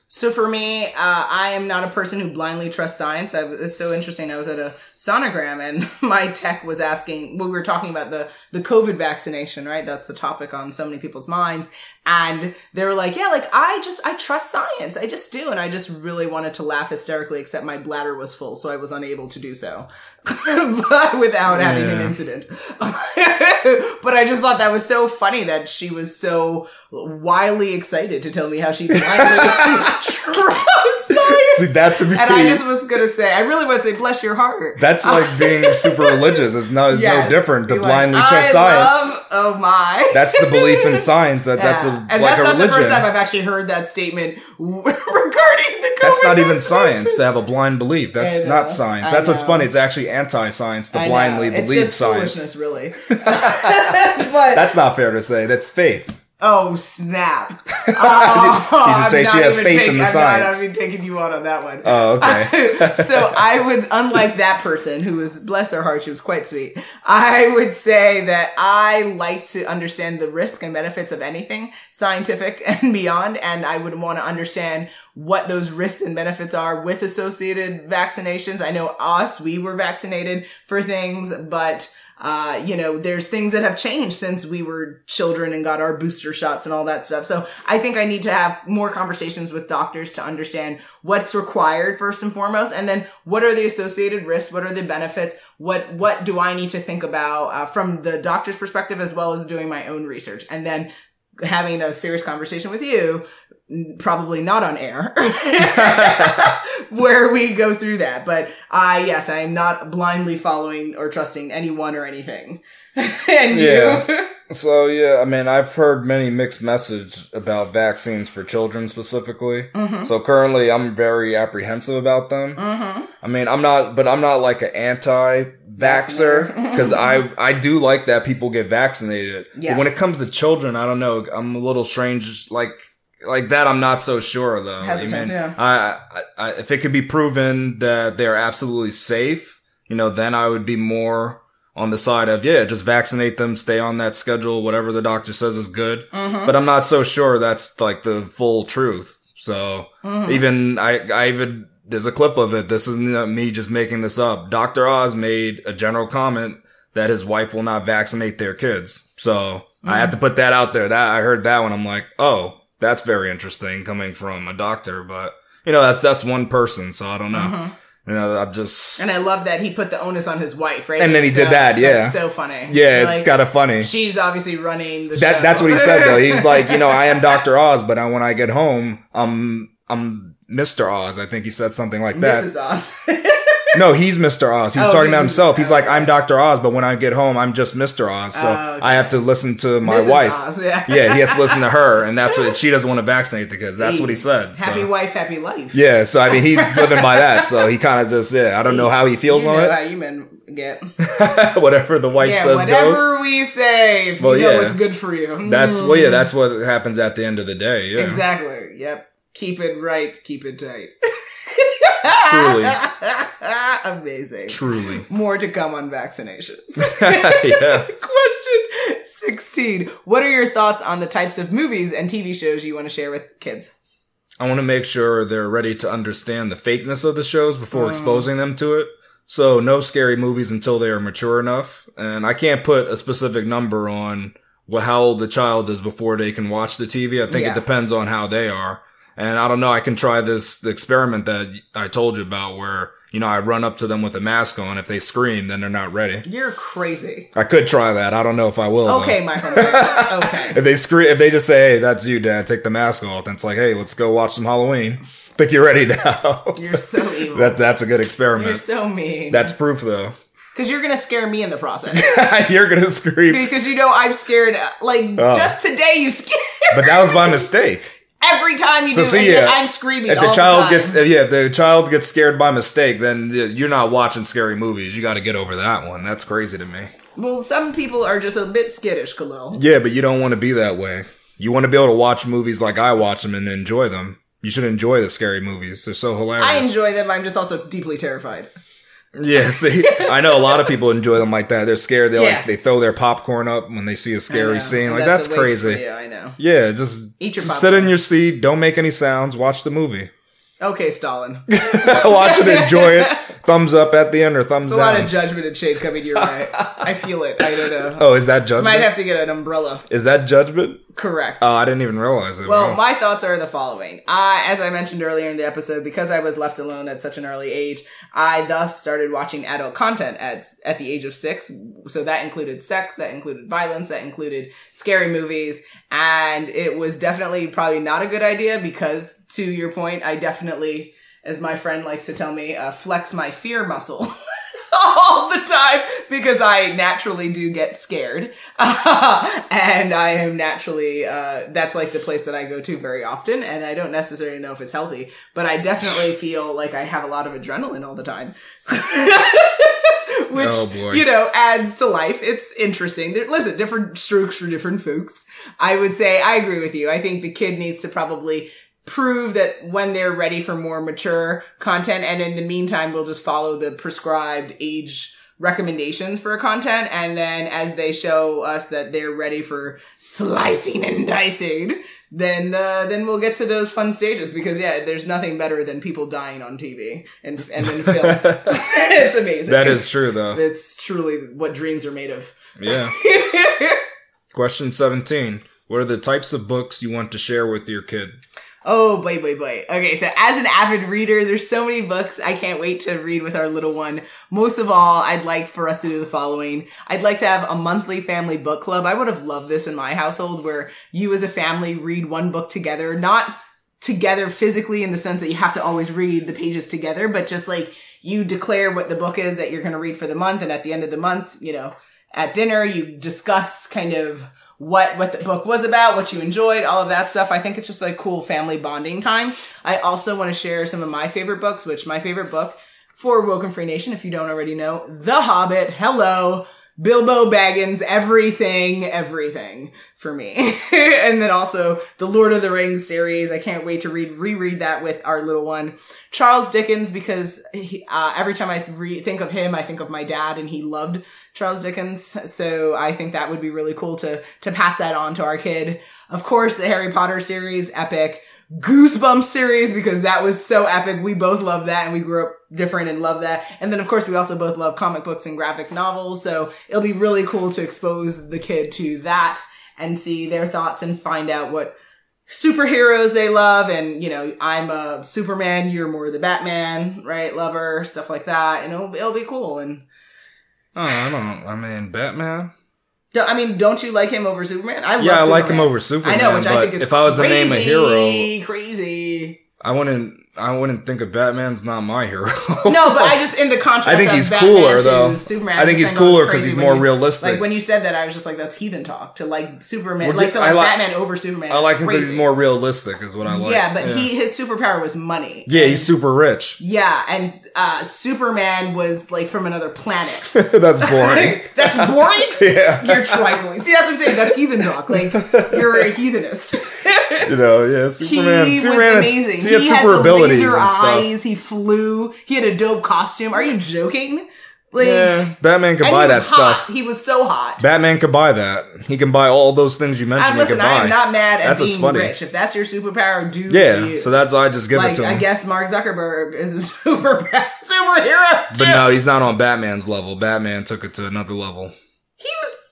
So for me, I am not a person who blindly trusts science. It's so interesting. I was at a sonogram and my tech was asking, we were talking about the COVID vaccination, right? That's the topic on so many people's minds. And they were like, I trust science. I just do. And I just really wanted to laugh hysterically, except my bladder was full. So I was unable to do so but without having an incident. But I just thought that was so funny that she was so wildly excited to tell me how she blindly trust science. See, that's me. And I just was going to say, I really want to say, bless your heart. That's like being super religious. It's no different to blindly trust science. Oh my. That's the belief in science. That's like a religion. That's not the first time I've actually heard that statement regarding the COVID. That's not even science to have a blind belief. That's not science. That's what's funny. It's actually anti-science to blindly believe it's just science. Foolishness, really. But that's not fair to say. That's faith. Oh, snap. You should say she has faith in the science. I'm not taking you on that one. Oh, okay. So I would, unlike that person who was, bless her heart, she was quite sweet. I would say that I like to understand the risk and benefits of anything scientific and beyond. And I would want to understand what those risks and benefits are with associated vaccinations. I know we were vaccinated for things, but there's things that have changed since we were children and got our booster shots and all that stuff. So I think I need to have more conversations with doctors to understand what's required first and foremost. And then what are the associated risks? What are the benefits? What do I need to think about from the doctor's perspective, as well as doing my own research? And then having a serious conversation with you, probably not on air, where we go through that. But I am not blindly following or trusting anyone or anything. And you? So, I mean, I've heard many mixed messages about vaccines for children specifically. Mm-hmm. So currently I'm very apprehensive about them. Mm-hmm. I mean, I'm not like an anti-vaxxer, because I do like that people get vaccinated. Yes. But when it comes to children, I don't know. I'm a little strange, like that. I'm not so sure though. Hesitant, I if it could be proven that they're absolutely safe, then I would be more on the side of, just vaccinate them, stay on that schedule, whatever the doctor says is good. Mm-hmm. But I'm not so sure that's like the full truth. So even there's a clip of it. This isn't me just making this up. Dr. Oz made a general comment that his wife will not vaccinate their kids. So I have to put that out there. That I heard that one. I'm like, oh, that's very interesting coming from a doctor. But that's one person. So I don't know. Mm-hmm. I'm just... And I love that he put the onus on his wife, right? And then he did that, That's so funny. Yeah, it's kind of funny. She's obviously running the show. That's what he said, though. He was like, I am Dr. Oz, but when I get home, I'm Mr. Oz. I think he said something like that. Mrs. Oz. No, he's Mr. Oz. He was talking about himself. He's like, I'm Dr. Oz, but when I get home, I'm just Mr. Oz. So I have to listen to my Mrs. wife. Oz, yeah, he has to listen to her, and that's what she doesn't want to vaccinate the kids. That's what he said. Happy wife, happy life. Yeah, so I mean, he's living by that. So he kind of just, I don't know how he feels on it. How you men get. Whatever the wife says whatever goes. we say, if you know what's good for you. That's what happens at the end of the day. Yeah, exactly. Yep. Keep it right. Keep it tight. Truly. Amazing. Truly. More to come on vaccinations. Yeah. Question 16. What are your thoughts on the types of movies and TV shows you want to share with kids? I want to make sure they're ready to understand the fakeness of the shows before exposing them to it. So no scary movies until they are mature enough. And I can't put a specific number on how old the child is before they can watch the TV. I think it depends on how they are. And I don't know, I can try the experiment that I told you about where, I run up to them with a mask on. If they scream, then they're not ready. You're crazy. I could try that. I don't know if I will. Okay, Michael Myers. Okay. If they just say, hey, that's you, Dad, take the mask off, then it's like, hey, let's go watch some Halloween. I think you're ready now. You're so evil. That's a good experiment. You're so mean. That's proof, though. Because you're going to scare me in the process. You're going to scream. Because I'm scared. Just today you scared But that was by mistake. Every time you I'm screaming all the time. If the child gets scared by mistake, then you're not watching scary movies. You got to get over that one. That's crazy to me. Well, some people are just a bit skittish, Khalil. Yeah, but you don't want to be that way. You want to be able to watch movies like I watch them and enjoy them. You should enjoy the scary movies. They're so hilarious. I enjoy them. I'm just also deeply terrified. Yeah, see, I know a lot of people enjoy them like that. They're scared. They throw their popcorn up when they see a scary scene. Like, that's crazy. For you, I know. Yeah, just sit in your seat. Don't make any sounds. Watch the movie. Okay, Stalin. Watch it, enjoy it. thumbs up at the end or thumbs down. There's a lot of judgment and shade coming your way. I feel it. I don't know. Oh, is that judgment? Might have to get an umbrella. Is that judgment? Correct. Oh, I didn't even realize it. Well, my thoughts are the following. As I mentioned earlier in the episode, because I was left alone at such an early age, I thus started watching adult content at the age of 6. So that included sex, that included violence, that included scary movies. And it was definitely probably not a good idea because, to your point, I definitely, as my friend likes to tell me, flex my fear muscle. All the time because I naturally do get scared. And I am naturally, that's like the place that I go to very often. And I don't necessarily know if it's healthy, but I definitely feel like I have a lot of adrenaline all the time. Which, you know, adds to life. It's interesting. Listen, different strokes for different folks. I would say I agree with you. I think the kid needs to probably prove that when they're ready for more mature content, and in the meantime we'll just follow the prescribed age recommendations for content, and then as they show us that they're ready for slicing and dicing, then we'll get to those fun stages, because there's nothing better than people dying on TV and in film. It's amazing. That is true though. It's truly what dreams are made of. Yeah. Question 17. What are the types of books you want to share with your kid? Oh, boy. Okay, so as an avid reader, there's so many books I can't wait to read with our little one. Most of all, I'd like for us to do the following. I'd like to have a monthly family book club. I would have loved this in my household, where you as a family read one book together, not together physically in the sense that you have to always read the pages together, but just like you declare what the book is that you're going to read for the month, and at the end of the month, you know, at dinner, you discuss kind of what the book was about, what you enjoyed, all of that stuff. I think it's just like cool family bonding times. I also want to share some of my favorite books, which my favorite book for WokeNFree Nation, if you don't already know, The Hobbit, hello, Bilbo Baggins, everything for me. And then also the Lord of the Rings series. I can't wait to reread that with our little one. Charles Dickens, because every time I think of him, I think of my dad, and he loved Charles Dickens. So I think that would be really cool to pass that on to our kid. Of course, the Harry Potter series, epic. Goosebumps series, because that was so epic. We both love that, and we grew up different and love that. And then, of course, we also both love comic books and graphic novels. So it'll be really cool to expose the kid to that and see their thoughts and find out what superheroes they love. And, you know, I'm a Superman, you're more the Batman, right? Lover, stuff like that. And it'll be cool. And Batman? Don't you like him over Superman? I like him over Superman. I know, which I think is if I was to name a hero, crazy. I wouldn't think of Batman's not my hero. No, but I just, in the contrast I think of he's Batman cooler to though. Superman, I think he's cooler because he's more realistic. Like when you said that, I was just like, that's heathen talk. To like Superman, Batman over Superman. I like him because he's more realistic, is what I like. Yeah, but his superpower was money. Yeah, he's super rich. Yeah, and Superman was like from another planet. That's boring. That's boring? Yeah. You're trifling. See, that's what I'm saying. That's heathen talk. Like, you're a heathenist. Superman was amazing. He had super abilities laser and stuff. eyes. He flew. He had a dope costume. Are you joking? Like, yeah, Batman could buy that stuff. He was so hot. Batman could buy that. He can buy all those things you mentioned. Listen, I am not mad at being funny. rich. If that's your superpower, so that's why I just give it to him. I guess Mark Zuckerberg is a superhero too. But no, he's not on Batman's level. Batman took it to another level.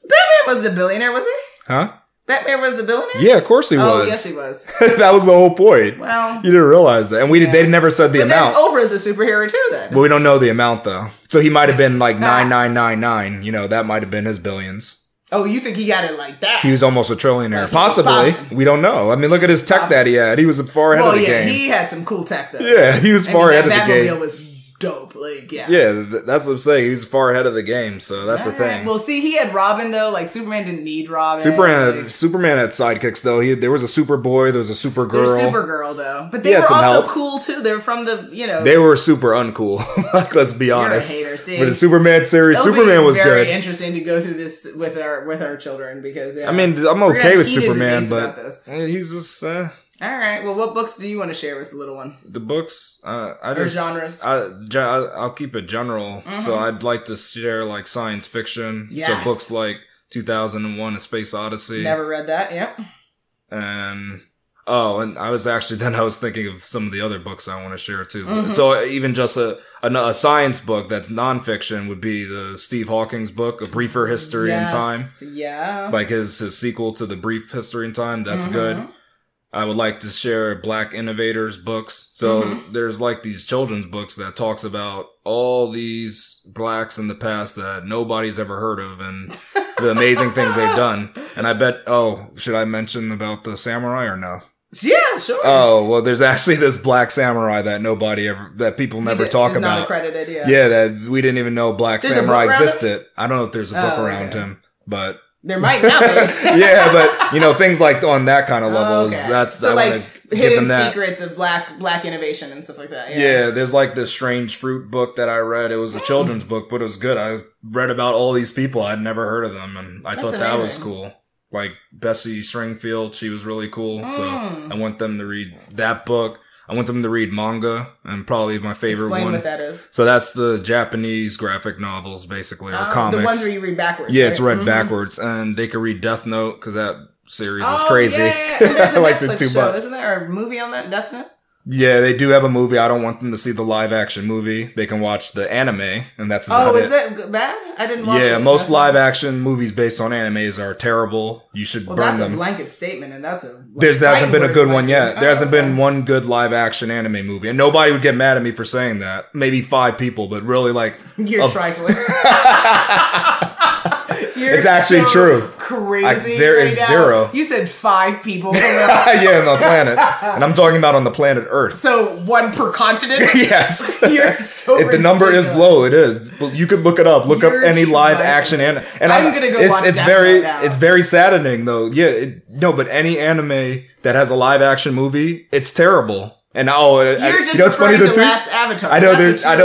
Batman wasn't a billionaire, was he? Huh? Batman was a billionaire? Yeah, of course he was. Oh, yes, he was. That was the whole point. Well, you didn't realize that, and they never said the amount. Then Oprah's a superhero too, then. But we don't know the amount though. So he might have been like 9999. You know, that might have been his billions. Oh, you think he got it like that? He was almost a trillionaire. Possibly. We don't know. I mean, look at his tech that he had. He was far ahead of the game. He had some cool tech though. Yeah, he was far ahead of the game. Batmobile was dope. Like, yeah, that's what I'm saying. He was far ahead of the game, so that's the thing. Well, see, he had Robin though. Like, Superman didn't need Robin. Superman had sidekicks though. There was a Superboy. There was a Supergirl. There's Supergirl though, but they were also cool too. They were from the They were super uncool. Like, let's be honest. You're a hater. See, but the Superman series, Superman was very good. Interesting to go through this with our children, because I mean, I'm okay with Superman, but he's just. All right. Well, what books do you want to share with the little one? The books, genres. I'll keep it general. Mm-hmm. So I'd like to share like science fiction. Yes. So books like 2001: A Space Odyssey. Never read that. Yep. And Oh, and I was thinking of some of the other books I want to share too. So even just a science book that's nonfiction would be the Steve Hawking's book, A Briefer History in Time. Yeah. Like his sequel to The Brief History in Time. That's good. I would like to share Black Innovators books. So there's like these children's books that talks about all these blacks in the past that nobody's ever heard of and the amazing things they've done. And I bet, should I mention about the samurai or no? Yeah, sure. Oh, well, there's actually this black samurai that people never talk about. Not accredited, yeah. Yeah, that we didn't even know black samurai existed. I don't know if there's a book around him, but there might not be. Yeah, but things like on that kind of levels, that's so like hidden secrets of black innovation and stuff like that. Yeah, there's like this strange fruit book that I read. It was a children's book, but it was good. I read about all these people. I'd never heard of them, and I thought that was cool. Like Bessie Stringfield, she was really cool. So I want them to read that book. I want them to read manga, and probably my favorite one. Explain what that is. So that's the Japanese graphic novels, basically, or comics. The ones where you read backwards. Yeah, right? it's read backwards, and they could read Death Note because that series is crazy. Yeah. And there's a like Netflix the two show, isn't there? A movie on that, Death Note? Yeah, they do have a movie. I don't want them to see the live action movie. They can watch the anime, and that's about it. Is that bad? I didn't watch it. Yeah, most live action movies based on animes are terrible. You should burn them. Well, that's a blanket statement, and that's a... There hasn't been a good one yet. There hasn't been one good live action anime movie. And nobody would get mad at me for saying that. Maybe 5 people, but really like... You're trifling. It's actually true. Crazy. There is 0. You said 5 people. Yeah, on the planet. And I'm talking about on the planet Earth. So 1 per continent? Yes. You're so If the number is low, it is. You could look it up. Look up any live action anime. And I'm going to go watch that. It's very saddening though. Yeah, but any anime that has a live action movie, it's terrible. And you're just referring to Last Avatar. I know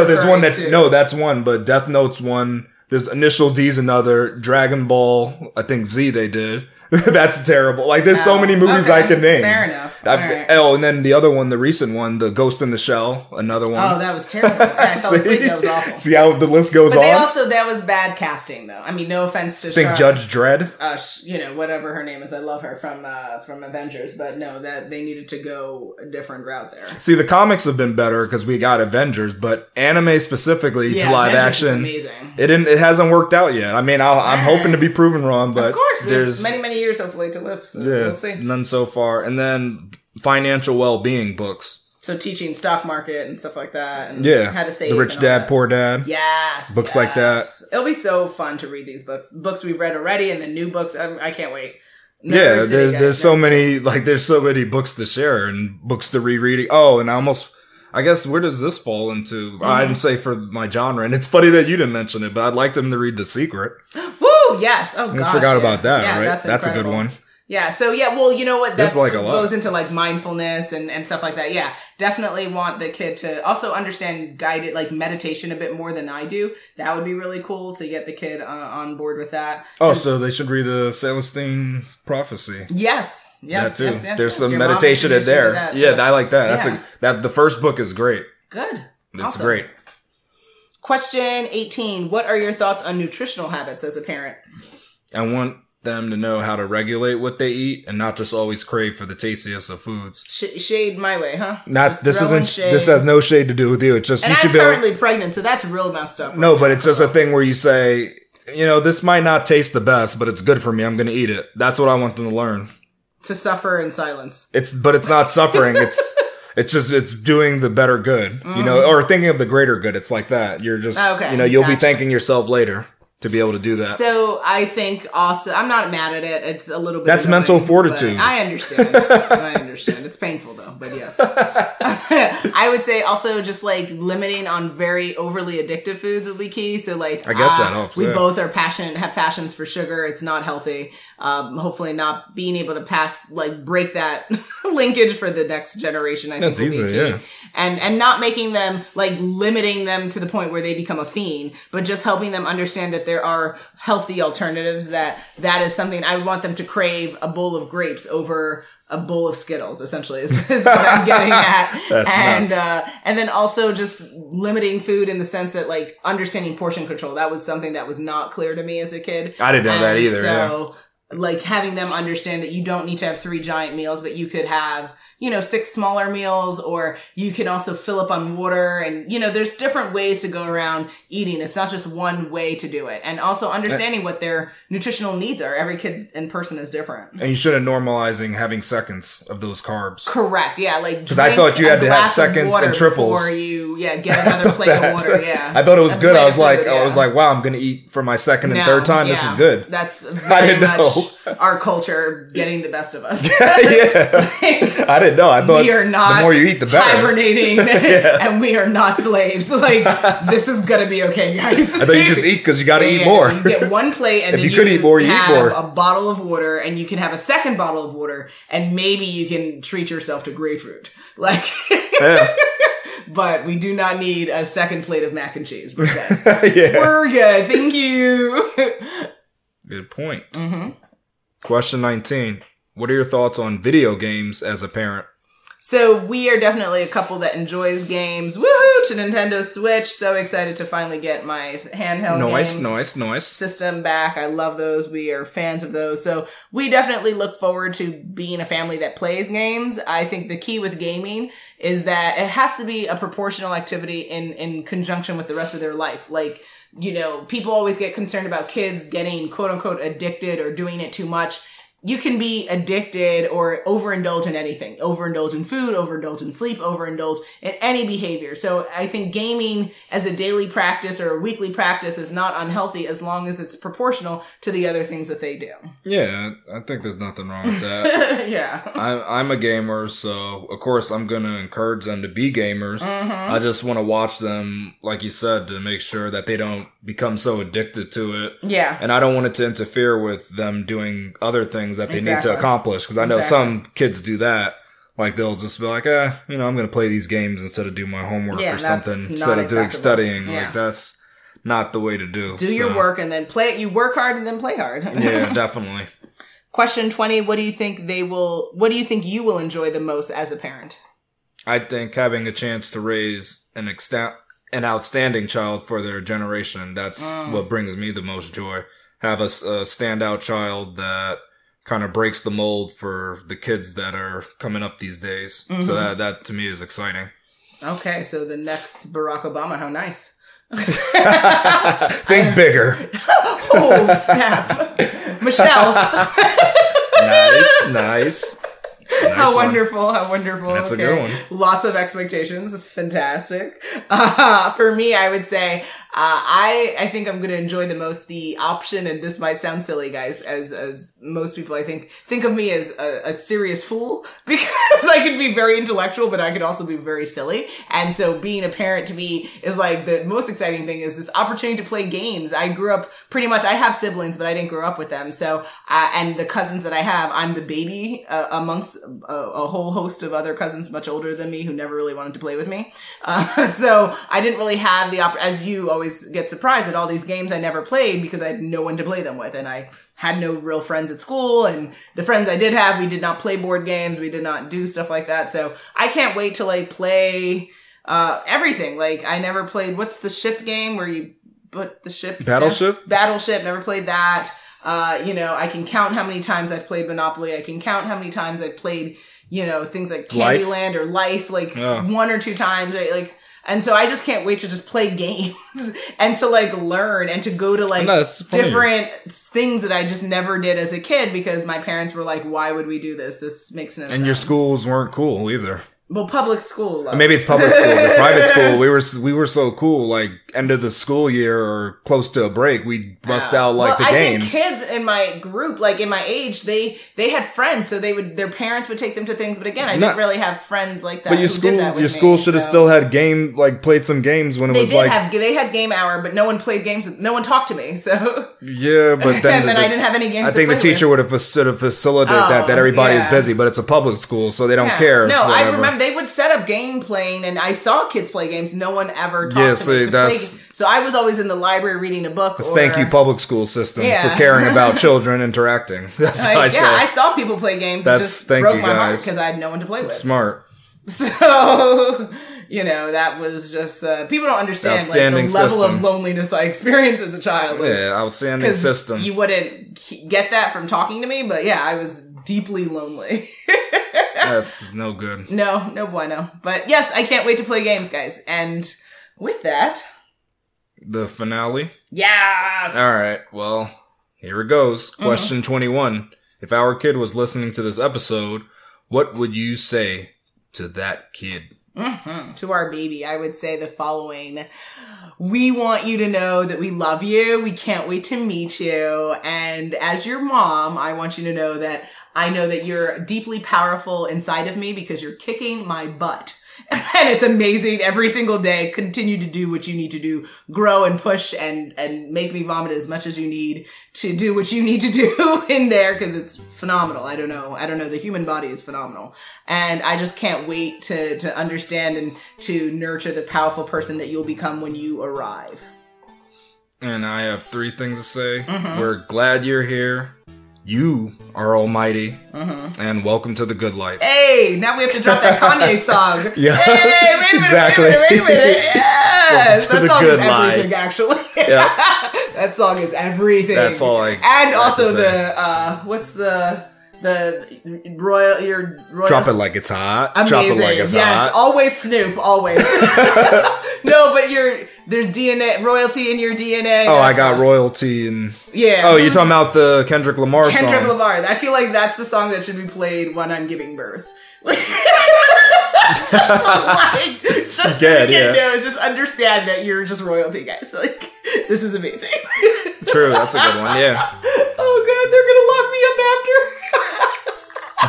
there's one that that's one, but Death Note's one. There's Initial D's another. Dragon Ball, I think Z they did. That's terrible. Like, there's so many movies I can name. Fair enough. And then the other one, the recent one, the Ghost in the Shell, another one. Oh, that was terrible. I fell asleep. That was awful. See how the list goes on? But that was bad casting, though. I mean, no offense to Judge Dredd? Whatever her name is. I love her from Avengers. But no, that they needed to go a different route there. See, the comics have been better because we got Avengers, but anime specifically to live Avengers action, is amazing. It hasn't worked out yet. I mean, I'm hoping to be proven wrong, but of course, there's many years hopefully to live. So we'll see. None so far. And then financial well-being books. So teaching stock market and stuff like that, and how to save. The Rich Dad, Poor Dad. Yes, books like that. It'll be so fun to read these books we've read already, and the new books. I can't wait. There's so many books to share and books to reread. Oh, and I guess where does this fall into? I didn't say for my genre, and it's funny that you didn't mention it, but I'd like them to read The Secret. Woo! Yes. Oh, gosh. I just forgot about that. Yeah, right? That's a good one. Yeah, so well, you know what? That like goes into like mindfulness and stuff like that. Yeah, definitely want the kid to also understand guided like meditation a bit more than I do. That would be really cool to get the kid on board with that. Oh, so they should read the Celestine Prophecy. Yes. Yes. There's some meditation in there. I like that. That's the first book is great. Good. It's great. Question 18. What are your thoughts on nutritional habits as a parent? I want them to know how to regulate what they eat and not just always crave for the tastiest of foods. Shade my way, huh? This has no shade to do with you. It's just I'm currently pregnant, so that's real messed up. But it's just a thing where you say, this might not taste the best, but it's good for me. I'm going to eat it. That's what I want them to learn. To suffer in silence. But it's not suffering. It's doing the better good, or thinking of the greater good. It's like that. You're just, you'll be thanking yourself later to be able to do that. So I think also, I'm not mad at it. It's a little bit That's mental fortitude. I understand. It's painful though, but yes. I would say also just like limiting on very overly addictive foods would be key. So like, I guess that helps. We both are have passions for sugar. It's not healthy. Hopefully not being able to break that linkage for the next generation. I think that's easy. Yeah. And not making them limiting them to the point where they become a fiend, but just helping them understand that there are healthy alternatives, that is something I want them to crave a bowl of grapes over a bowl of Skittles, essentially, is what I'm getting at. And then also just limiting food in the sense that understanding portion control. That was something that was not clear to me as a kid. I didn't know that either. So like having them understand that you don't need to have 3 giant meals, but you could have, 6 smaller meals, or you can also fill up on water. And, there's different ways to go around eating. It's not just one way to do it. And also understanding what their nutritional needs are. Every kid and person is different. And you shouldn't normalizing having seconds of those carbs. Correct. Yeah. Like, because I thought you had to have seconds and triples before you, get another plate of water. Yeah. I thought it was good. I was like, wow, I'm going to I for my second and third time. This is good. That's very much our culture getting the best of us. Yeah. I didn't know. I thought we are not the more you eat, the better. Hibernating, and we are not slaves. Like, this is gonna be okay, guys. I thought you just eat because you got to eat more. You get one plate, and if then you could eat more, you eat more. A bottle of water, and you can have a second bottle of water, and maybe you can treat yourself to grapefruit. Like, but we do not need a second plate of mac and cheese. We're good. We're good. Thank you. Good point. Mm-hmm. Question 19. What are your thoughts on video games as a parent? So we are definitely a couple that enjoys games. Woohoo! To Nintendo Switch. So excited to finally get my handheld Nice. system back. I love those. We are fans of those. So we definitely look forward to being a family that plays games. I think the key with gaming is that it has to be a proportional activity in conjunction with the rest of their life. Like, people always get concerned about kids getting quote unquote addicted or doing it too much. You can be addicted or overindulge in anything. Overindulge in food, overindulge in sleep, overindulge in any behavior. So I think gaming as a daily practice or a weekly practice is not unhealthy as long as it's proportional to the other things that they do. Yeah, I think there's nothing wrong with that. Yeah. I'm a gamer, so of course I'm going to encourage them to be gamers. Mm-hmm. I just want to watch them, like you said, to make sure that they don't become so addicted to it. Yeah. And I don't want it to interfere with them doing other things that they need to accomplish. Because I know some kids do that. Like, they'll just be like, I'm going to play these games instead of do my homework or something. Instead of doing studying. Yeah. Like, that's not the way to do. Do your work and then play it. You work hard and then play hard. Yeah, definitely. Question 20. What do you think you will enjoy the most as a parent? I think having a chance to raise an outstanding child for their generation. That's what brings me the most joy. Have a standout child that kind of breaks the mold for the kids that are coming up these days. Mm-hmm. So that to me is exciting. Okay, so the next Barack Obama, how nice. Think bigger. Oh, snap. Michelle. Nice. How wonderful. That's a good one. Lots of expectations. Fantastic. For me, I would say, I think I'm going to enjoy the most the option, and this might sound silly, guys, as most people, I think of me as a serious fool, because I could be very intellectual, but I could also be very silly. And so being a parent to me is like the most exciting thing is this opportunity to play games. I grew up pretty much, I have siblings, but I didn't grow up with them. So, and the cousins that I have, I'm the baby amongst a whole host of other cousins much older than me who never really wanted to play with me. So I didn't really have the as you always get surprised at all these games I never played because I had no one to play them with, and I had no real friends at school, and the friends I did have, we did not play board games, we did not do stuff like that. So I can't wait to like play everything. Like, I never played, what's the ship game where you put the ships Battleship? Battleship, never played that. I can count how many times I've played Monopoly. I can count how many times I've played, things like Candyland or Life, like 1 or 2 times. Like, and so I just can't wait to just play games and to like learn and to go to like different things that I just never did as a kid because my parents were like, why would we do this? This makes no sense. And your schools weren't cool either. Well, public school. Maybe it's public school. Because private school, we were so cool. Like, end of the school year or close to a break, we'd bust out like the games. I think kids in my group, like in my age, they had friends, so their parents would take them to things. But again, I didn't really have friends like that. But your school should have still had played some games when it was like they had game hour, but no one played games. No one talked to me. So yeah, but then I didn't have any games. I think the teacher would have sort of facilitated that everybody is busy, but it's a public school, so they don't care. No, I remember. They would set up game playing, and I saw kids play games. No one ever talked to me to play games. So I was always in the library reading a book. Thank you, public school system, for caring about children interacting. That's what I say. I saw people play games. That just broke my heart because I had no one to play with. Smart. So, that was just, people don't understand like Outstanding the level system. of loneliness I experienced as a child. Yeah, outstanding system. You wouldn't get that from talking to me, but yeah, I was deeply lonely. That's no good. No bueno. But yes, I can't wait to play games, guys. And with that... The finale? Yes! Alright, well, here it goes. Question 21. If our kid was listening to this episode, what would you say to that kid? To our baby, I would say the following. We want you to know that we love you. We can't wait to meet you. And as your mom, I want you to know that I know that you're deeply powerful inside of me because you're kicking my butt. And it's amazing every single day. Continue to do what you need to do. Grow and push and make me vomit as much as you need to do what you need to do in there because it's phenomenal. I don't know. The human body is phenomenal. And I just can't wait to understand and to nurture the powerful person that you'll become when you arrive. And I have 3 things to say. We're glad you're here. You are almighty, and welcome to the good life. Hey, now we have to drop that Kanye song. Yeah, hey, wait a minute, exactly. wait a minute. Yes, that song is everything, life. Actually. Yep. That song is everything. That's all I. And also what's the royal Drop it like it's hot. Amazing. Drop it like it's hot. Always Snoop, always. No, but there's DNA, royalty in your DNA. Oh, I got royalty and... Yeah. Oh, you're talking about the Kendrick Lamar song. Kendrick Lamar. I feel like that's the song that should be played when I'm giving birth. Just just understand that you're just royalty, guys. Like, this is amazing. True, that's a good one, yeah. Oh, God, they're going to lock me up after.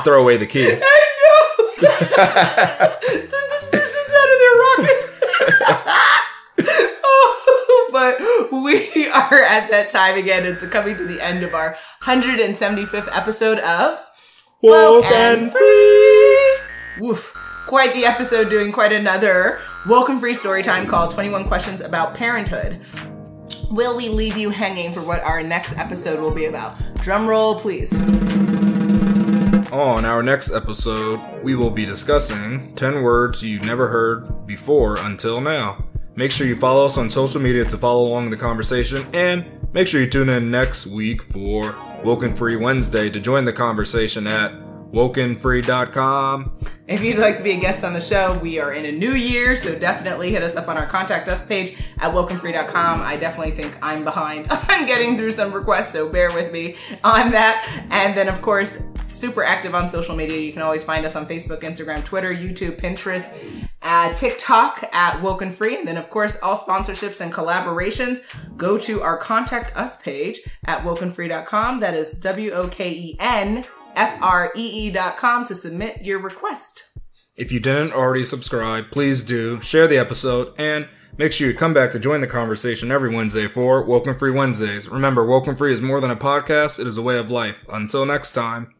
Throw away the key. I know. This person's out of their rocket. But we are at that time again. It's coming to the end of our 175th episode of WokeNFree. Woof. Quite the episode, doing quite another WokeNFree story time called 21 Questions About Parenthood. Will we leave you hanging for what our next episode will be about? Drum roll, please. On our next episode, we will be discussing 10 words you've never heard before until now. Make sure you follow us on social media to follow along the conversation, and make sure you tune in next week for WokeNFree Wednesday to join the conversation at WokeNFree.com. If you'd like to be a guest on the show, we are in a new year, so definitely hit us up on our Contact Us page at WokeNFree.com. I definitely think I'm behind on getting through some requests, so bear with me on that. And then, of course, super active on social media. You can always find us on Facebook, Instagram, Twitter, YouTube, Pinterest, TikTok at WokeNFree. And then, of course, all sponsorships and collaborations, go to our Contact Us page at WokeNFree.com. That is WokenFree.com to submit your request. If you didn't already subscribe, please do. Share the episode and make sure you come back to join the conversation every Wednesday for WokeNFree Wednesdays. Remember, WokeNFree is more than a podcast. It is a way of life. Until next time.